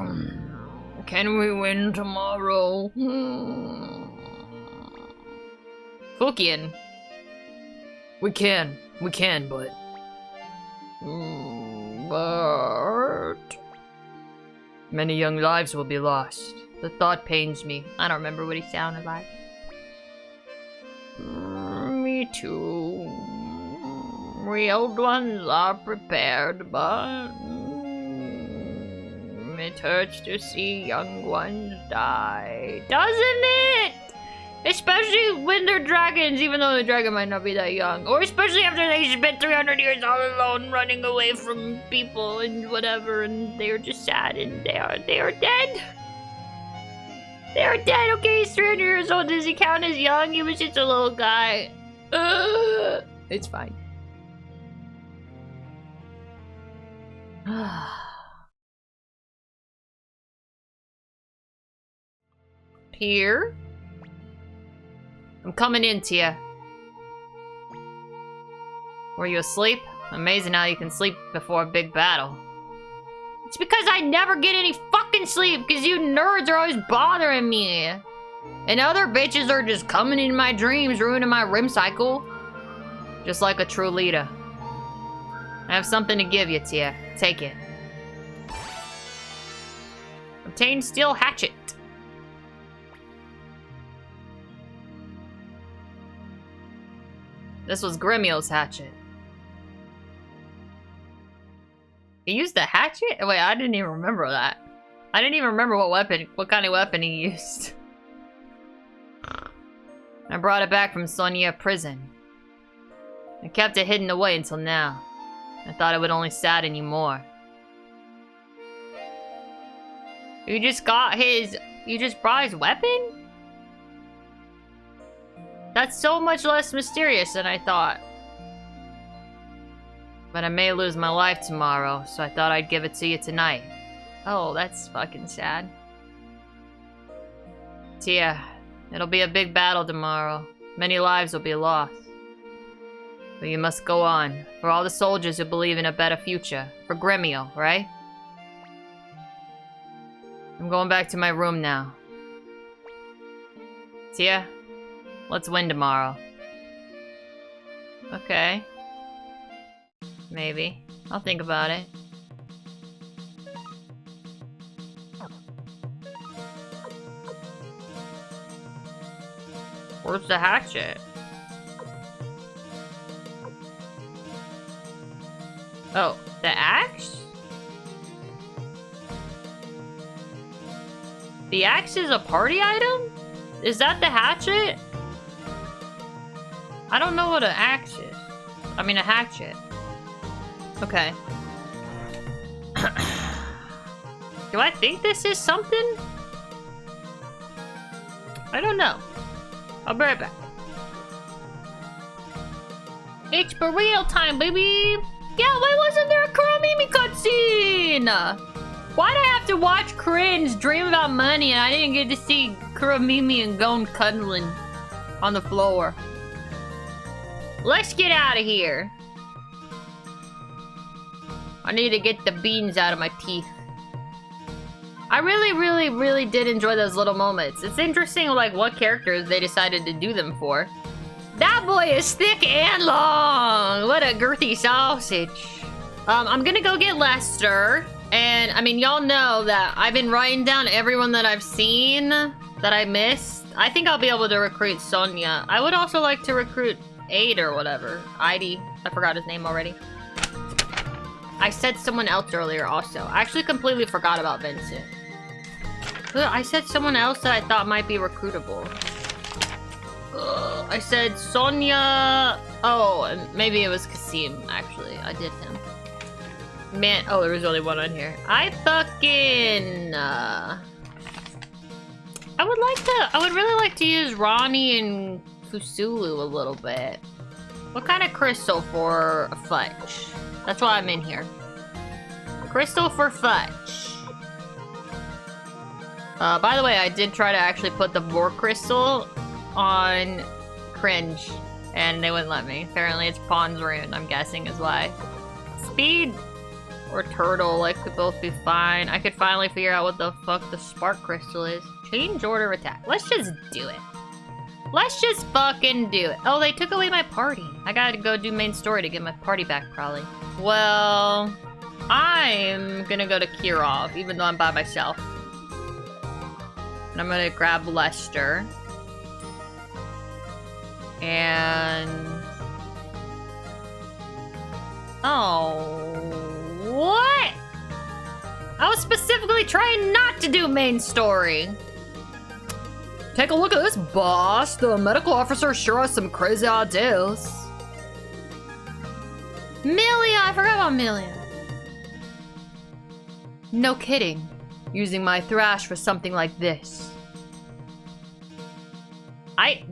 Can we win tomorrow? Fukian. We can, but... But... Many young lives will be lost. The thought pains me. I don't remember what he sounded like. Me too. We old ones are prepared, but... it hurts to see young ones die. Doesn't it? Especially when they're dragons, even though the dragon might not be that young. Or especially after they spent 300 years all alone running away from people and whatever, and they're just sad and they are dead. They are dead. Okay, he's 300 years old. Does he count as young? He was just a little guy. It's fine. Here? I'm coming in, Tia. Were you asleep? Amazing how you can sleep before a big battle. It's because I never get any fucking sleep, because you nerds are always bothering me. And other bitches are just coming in my dreams, ruining my REM cycle. Just like a true leader. I have something to give you, Tia. Take it. Obtain steel hatchet. This was Gremio's hatchet. He used the hatchet? Wait, I didn't even remember that. I didn't even remember what kind of weapon he used. I brought it back from Sonia prison. I kept it hidden away until now. I thought it would only sadden you more. You just brought his weapon? That's so much less mysterious than I thought. But I may lose my life tomorrow, so I thought I'd give it to you tonight. Oh, that's fucking sad. Tia, it'll be a big battle tomorrow. Many lives will be lost. But you must go on. For all the soldiers who believe in a better future. For Gremio, right? I'm going back to my room now. Tia, let's win tomorrow. Okay. Maybe. I'll think about it. Where's the hatchet? Oh, the axe? The axe is a party item? Is that the hatchet? I don't know what an axe is. I mean, a hatchet. Okay. Do I think this is something? I don't know. I'll be right back. It's burrito time, baby! Yeah, why wasn't there a Kuramimi cutscene? Why'd I have to watch Cringe dream about money and I didn't get to see Kuramimi and Gon cuddling on the floor? Let's get out of here. I need to get the beans out of my teeth. I really did enjoy those little moments. It's interesting, like, what characters they decided to do them for. That boy is thick and long! What a girthy sausage. I'm gonna go get Lester. And, I mean, y'all know that I've been writing down everyone that I've seen that I missed. I think I'll be able to recruit Sonia. I would also like to recruit Aid or whatever. Idy. I forgot his name already. I said someone else earlier also. I actually completely forgot about Vincent. I said someone else that I thought might be recruitable. I said Sonia. Oh, and maybe it was Kasim, actually. I did him. Man, oh, there was only one on here. I would really like to use Ronnie and Fusulu a little bit. What kind of crystal for a fudge? That's why I'm in here. Crystal for fudge. By the way, I did try to actually put the boar crystal on Cringe, and they wouldn't let me. Apparently it's Pawn's rune, I'm guessing is why. Speed or turtle, like, could both be fine. I could finally figure out what the fuck the spark crystal is. Change order of attack. Let's just do it. Let's just fucking do it. Oh, they took away my party. I gotta go do main story to get my party back, probably. Well, I'm gonna go to Kirov, even though I'm by myself. And I'm gonna grab Lester. And... oh... what? I was specifically trying not to do main story. Take a look at this, boss. The medical officer sure has some crazy ideas. Milia! I forgot about Milia. No kidding. Using my thrash for something like this.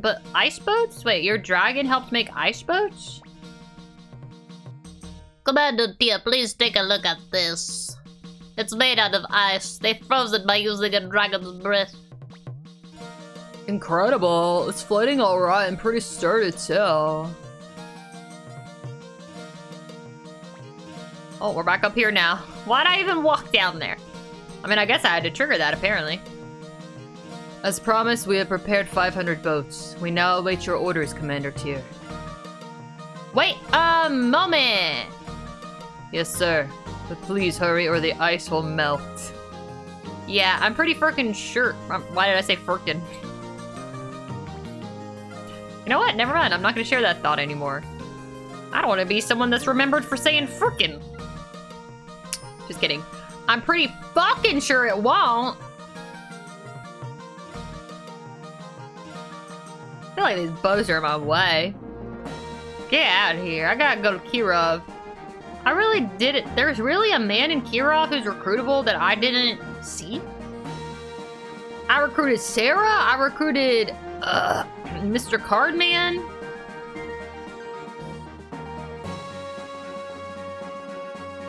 But ice boats? Wait, your dragon helped make ice boats? Commander dear, please take a look at this. It's made out of ice. They froze it by using a dragon's breath. Incredible. It's floating alright and pretty sturdy too. Oh, we're back up here now. Why'd I even walk down there? I mean, I guess I had to trigger that, apparently. As promised, we have prepared 500 boats. We now await your orders, Commander Tyr. Wait, a moment! Yes, sir. But please hurry or the ice will melt. Yeah, I'm pretty frickin' sure. Why did I say frickin'? You know what? Never mind. I'm not gonna share that thought anymore. I don't want to be someone that's remembered for saying frickin'. Just kidding. I'm pretty fucking sure it won't. I feel like these bows are in my way. Get out of here. I gotta go to Kirov. I really did it. There's really a man in Kirov who's recruitable that I didn't see? I recruited Sarah. I recruited Mr. Cardman.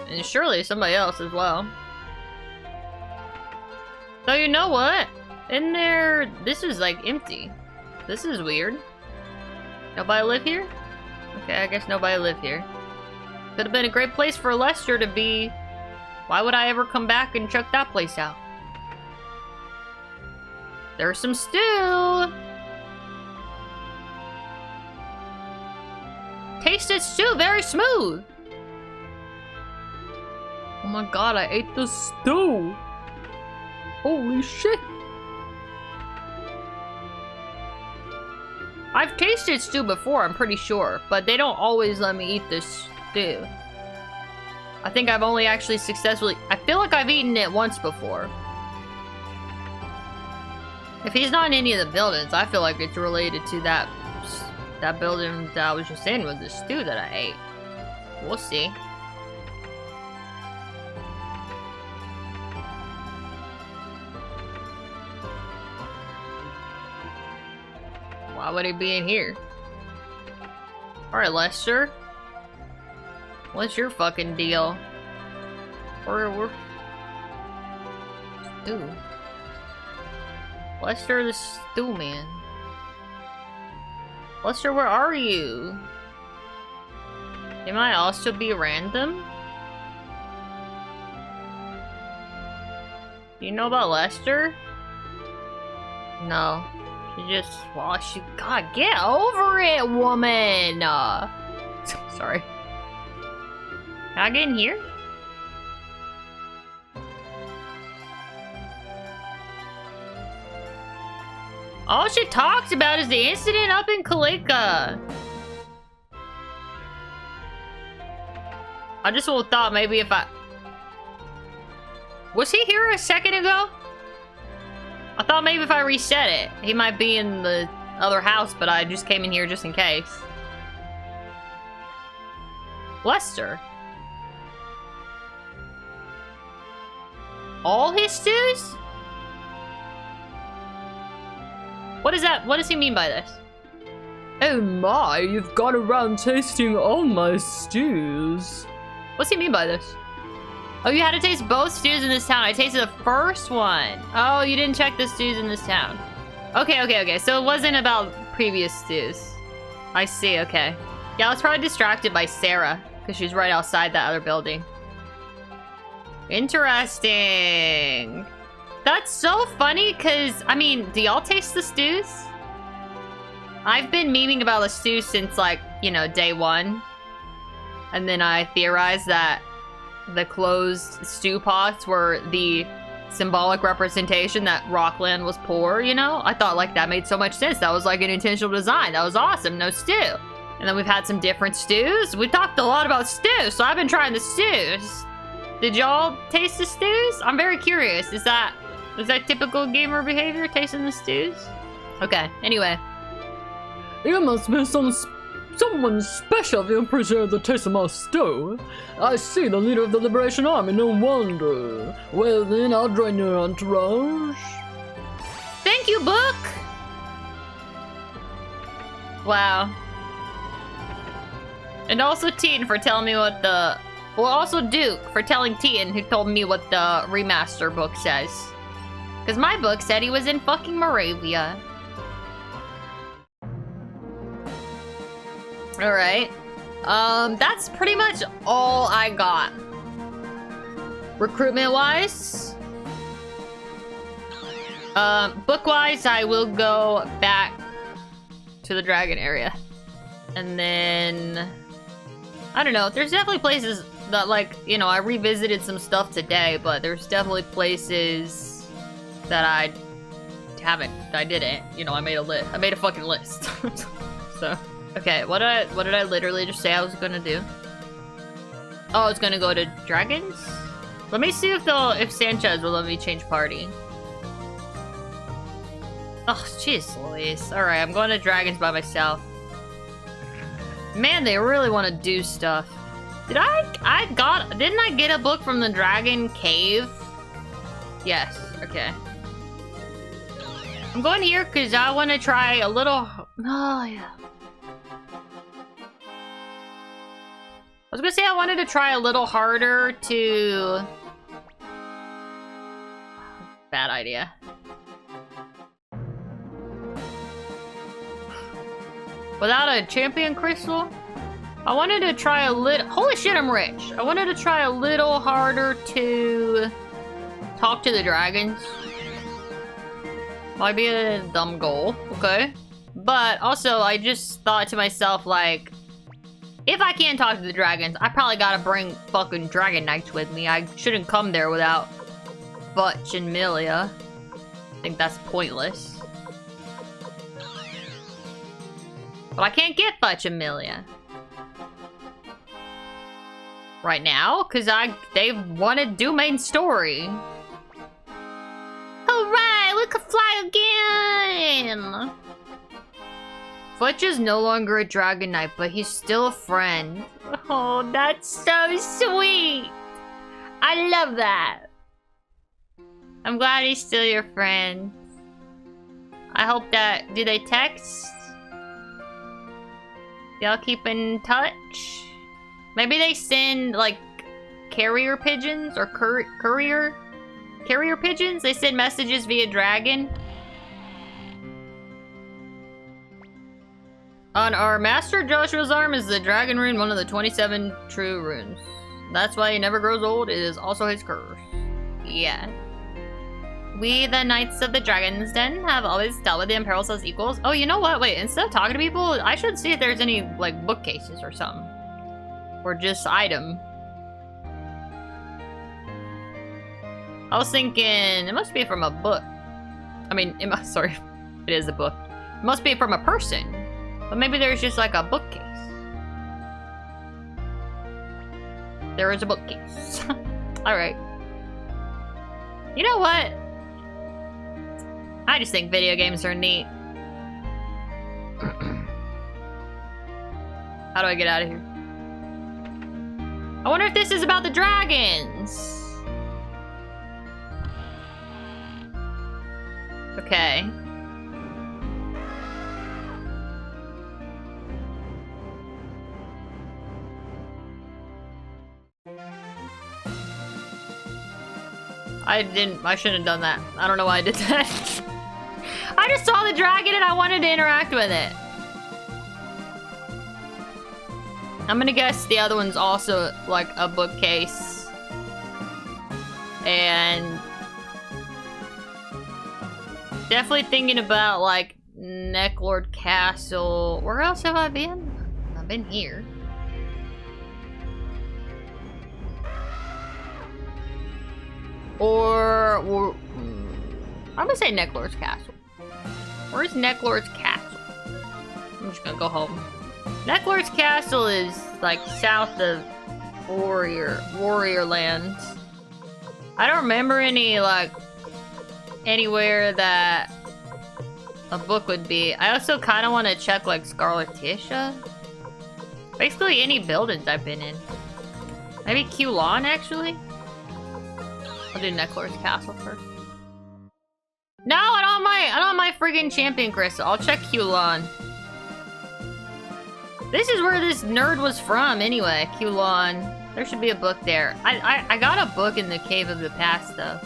And surely somebody else as well. So you know what? In there, this is like empty. This is weird. Nobody live here? Okay, I guess nobody live here. Could have been a great place for Lester to be. Why would I ever come back and check that place out? There's some stew. Tasted stew, very smooth. Oh my god, I ate the stew. Holy shit. I've tasted stew before, I'm pretty sure, but they don't always let me eat this stew. I think I've only actually successfully... I feel like I've eaten it once before. If he's not in any of the buildings, I feel like it's related to that building that I was just in with the stew that I ate. We'll see. Why would he be in here? Alright, Lester. What's your fucking deal? We're... Stew. Lester the stew man. Lester, where are you? It might also be random. Do you know about Lester? No. She just... Well, she... God, get over it, woman! Sorry. Can I get in here? All she talks about is the incident up in Kalika. I just would have thought maybe if I... Was he here a second ago? I thought maybe if I reset it, he might be in the other house, but I just came in here just in case. Lester. All his stews? What is that? What does he mean by this? Oh my, you've got around tasting all my stews. What's he mean by this? Oh, you had to taste both stews in this town. I tasted the first one. Oh, you didn't check the stews in this town. Okay. So it wasn't about previous stews. I see, okay. Yeah, I was probably distracted by Sarah, because she's right outside that other building. Interesting. That's so funny, because, I mean, do y'all taste the stews? I've been memeing about the stews since, like, you know, day one. And then I theorized that the closed stew pots were the symbolic representation that Rockland was poor, you know? I thought, like, that made so much sense. That was, like, an intentional design. That was awesome. No stew. And then we've had some different stews. We talked a lot about stews, so I've been trying the stews. Did y'all taste the stews? I'm very curious. Is that typical gamer behavior, tasting the stews? Okay, anyway. You must be someone special if you appreciate the taste of my stew. I see the leader of the Liberation Army, no wonder. Well then, I'll join your entourage. Thank you, book! Wow. And also Teen for telling me what the... Well, also Duke for telling Teen who told me what the remaster book says. Because my book said he was in fucking Moravia. Alright. That's pretty much all I got. Recruitment-wise. Book-wise, I will go back to the dragon area. And then... I don't know, there's definitely places that, like, you know, I revisited some stuff today, but there's definitely places that I didn't. You know, I made a list. I made a fucking list. So, okay, what did I literally just say I was gonna do? Oh, I was gonna go to dragons? Let me see if Sanchez will let me change party. Oh, jeez Louise. Alright, I'm going to dragons by myself. Man, they really want to do stuff. Didn't I get a book from the Dragon Cave? Yes, okay. I'm going here because I want to try a little... Oh, yeah. I was going to say I wanted to try a little harder to... Bad idea. Without a champion crystal? I wanted to try a little... Holy shit, I'm rich. I wanted to try a little harder to talk to the dragons. Might be a dumb goal, okay. But also, I just thought to myself, like, if I can't talk to the dragons, I probably gotta bring fucking dragon knights with me. I shouldn't come there without Butch and Milia. I think that's pointless. But I can't get Butch and Milia right now, because they want to do main story. Alright, we can fly again! Butch is no longer a dragon knight, but he's still a friend. Oh, that's so sweet! I love that. I'm glad he's still your friend. I hope that... Do they text? Y'all keep in touch? Maybe they send, like, carrier pigeons or courier pigeons? They send messages via dragon. On our Master Joshua's arm is the dragon rune, one of the 27 true runes. That's why he never grows old. It is also his curse. Yeah. We, the Knights of the Dragon's Den, have always dealt with the imperils as equals. Oh, you know what? Wait, instead of talking to people, I should see if there's any, like, bookcases or something. Or just item. I was thinking, it must be from a book. I mean, sorry, it is a book. It must be from a person. But maybe there's just like a bookcase. There is a bookcase. Alright. You know what? I just think video games are neat. How do I get out of here? I wonder if this is about the dragons. Okay. I shouldn't have done that. I don't know why I did that. I just saw the dragon and I wanted to interact with it. I'm gonna guess the other one's also like a bookcase. And definitely thinking about like Necklord Castle. Where else have I been? I've been here. Or I'm gonna say Necklord's Castle. Where's Necklord's Castle? I'm just gonna go home. Necklord's Castle is like south of Warrior Land. I don't remember any like anywhere that a book would be. I also kind of want to check like Scarletisha. Basically any buildings I've been in. Maybe Kulon actually. I'll do Necklord's Castle first. No, I don't have my friggin' champion crystal. I'll check Kulon. This is where this nerd was from anyway, Kulon. There should be a book there. I got a book in the Cave of the Past though.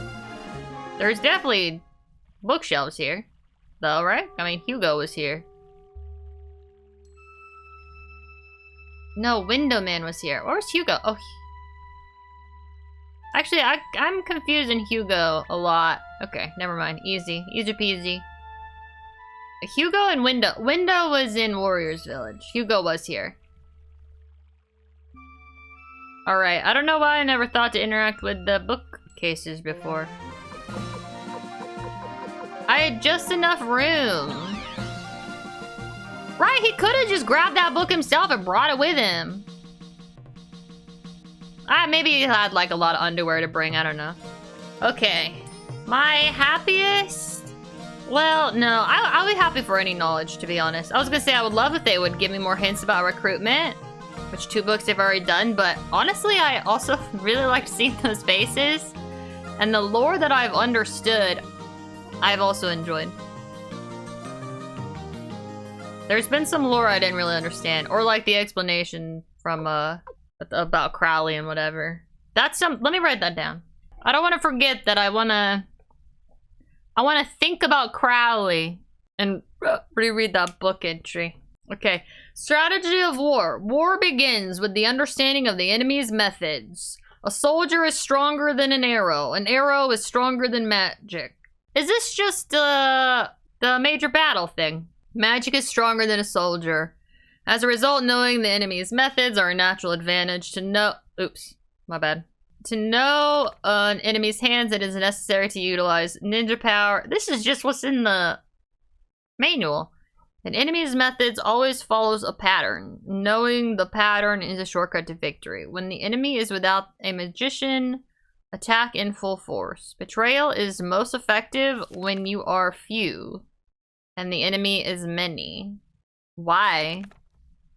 There's definitely bookshelves here though, right? I mean, Hugo was here. No, Window Man was here. Where's Hugo? Oh, actually, I'm confusing Hugo a lot. Okay, never mind. Easy. Easy peasy. Hugo and Window. Window was in Warrior's Village. Hugo was here. Alright, I don't know why I never thought to interact with the bookcases before. I had just enough room. Right, he could have just grabbed that book himself and brought it with him. Maybe he had like a lot of underwear to bring, I don't know. Okay, my happiest? Well, no, I'll be happy for any knowledge, to be honest. I was gonna say I would love if they would give me more hints about recruitment, which 2 books they've already done, but honestly, I also really liked seeing those faces. And the lore that I've understood, I've also enjoyed. There's been some lore I didn't really understand, or like the explanation from, about Crowley and whatever. That's let me write that down. I don't want to forget that I want to think about Crowley and reread that book entry. Okay. Strategy of war. War begins with the understanding of the enemy's methods. A soldier is stronger than an arrow. An arrow is stronger than magic. Is this just the major battle thing? Magic is stronger than a soldier. As a result, knowing the enemy's methods are a natural advantage. To know... Oops. My bad. To know an enemy's hands, it is necessary to utilize ninja power. This is just what's in the manual. An enemy's methods always follows a pattern. Knowing the pattern is a shortcut to victory. When the enemy is without a magician, attack in full force. Betrayal is most effective when you are few, and the enemy is many. Why?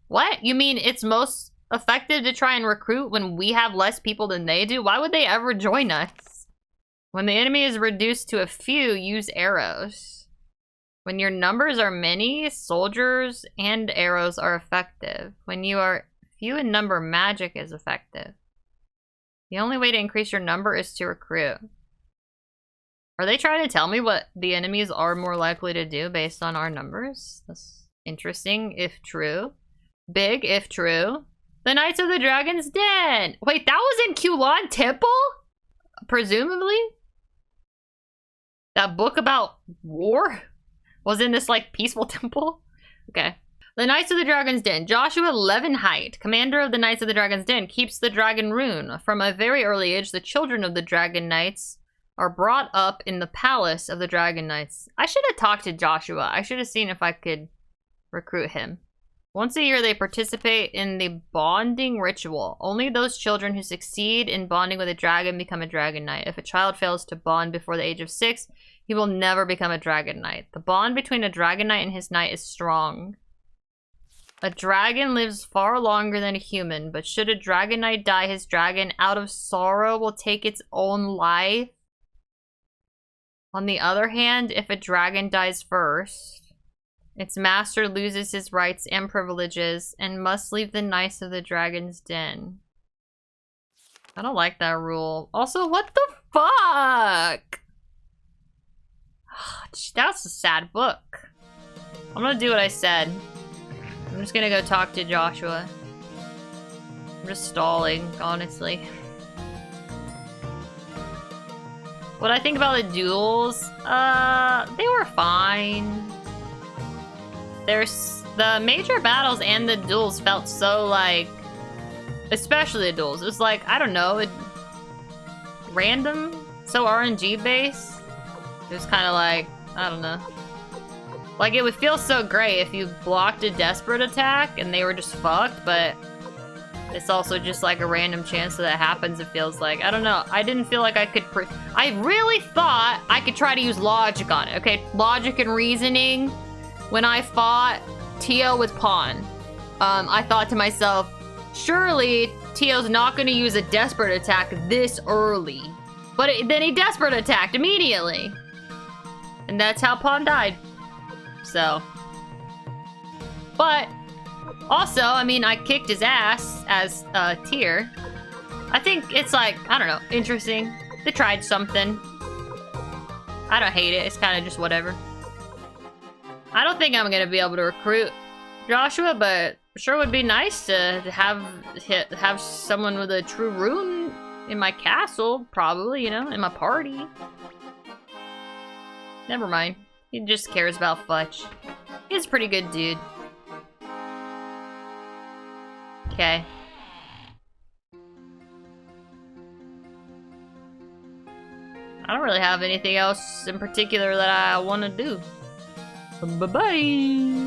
What? You mean it's most effective to try and recruit when we have less people than they do? Why would they ever join us? When the enemy is reduced to a few, use arrows. When your numbers are many, soldiers and arrows are effective. When you are few in number, magic is effective. The only way to increase your number is to recruit. Are they trying to tell me what the enemies are more likely to do based on our numbers? That's interesting, if true. Big, if true. The Knights of the Dragon's Den! Wait, that was in Kulan Temple? Presumably? That book about war was in this, like, peaceful temple? Okay. The Knights of the Dragon's Den. Joshua Levenheit, commander of the Knights of the Dragon's Den, keeps the dragon rune. From a very early age, the children of the Dragon Knights are brought up in the palace of the Dragon Knights. I should have talked to Joshua. I should have seen if I could recruit him. Once a year, they participate in the bonding ritual. Only those children who succeed in bonding with a dragon become a Dragon Knight. If a child fails to bond before the age of 6, he will never become a Dragon Knight. The bond between a Dragon Knight and his knight is strong. A dragon lives far longer than a human, but should a Dragon Knight die, his dragon, out of sorrow, will take its own life. On the other hand, if a dragon dies first, its master loses his rights and privileges and must leave the Knights of the Dragon's Den. I don't like that rule. Also, what the fuck? That's a sad book. I'm gonna do what I said. I'm just gonna go talk to Joshua. I'm just stalling, honestly. What I think about the duels, they were fine. The major battles and the duels felt so, like, especially the duels. It was like, I don't know, random, so RNG based. It was kind of like, I don't know. Like, it would feel so great if you blocked a desperate attack and they were just fucked, but it's also just like a random chance that happens, it feels like. I don't know. I didn't feel like I could... I really thought I could try to use logic on it, okay? Logic and reasoning. When I fought Tio with Pawn, I thought to myself, surely Tio's not going to use a desperate attack this early. But then he desperate attacked immediately. And that's how Pawn died. So. But, also, I mean, I kicked his ass as Tyr. I think it's like, I don't know, interesting. They tried something. I don't hate it. It's kind of just whatever. I don't think I'm gonna be able to recruit Joshua, but sure would be nice to have someone with a true rune in my castle, probably, you know, in my party. Never mind. He just cares about Fletch. He's a pretty good dude. Okay. I don't really have anything else in particular that I want to do. Bye-bye.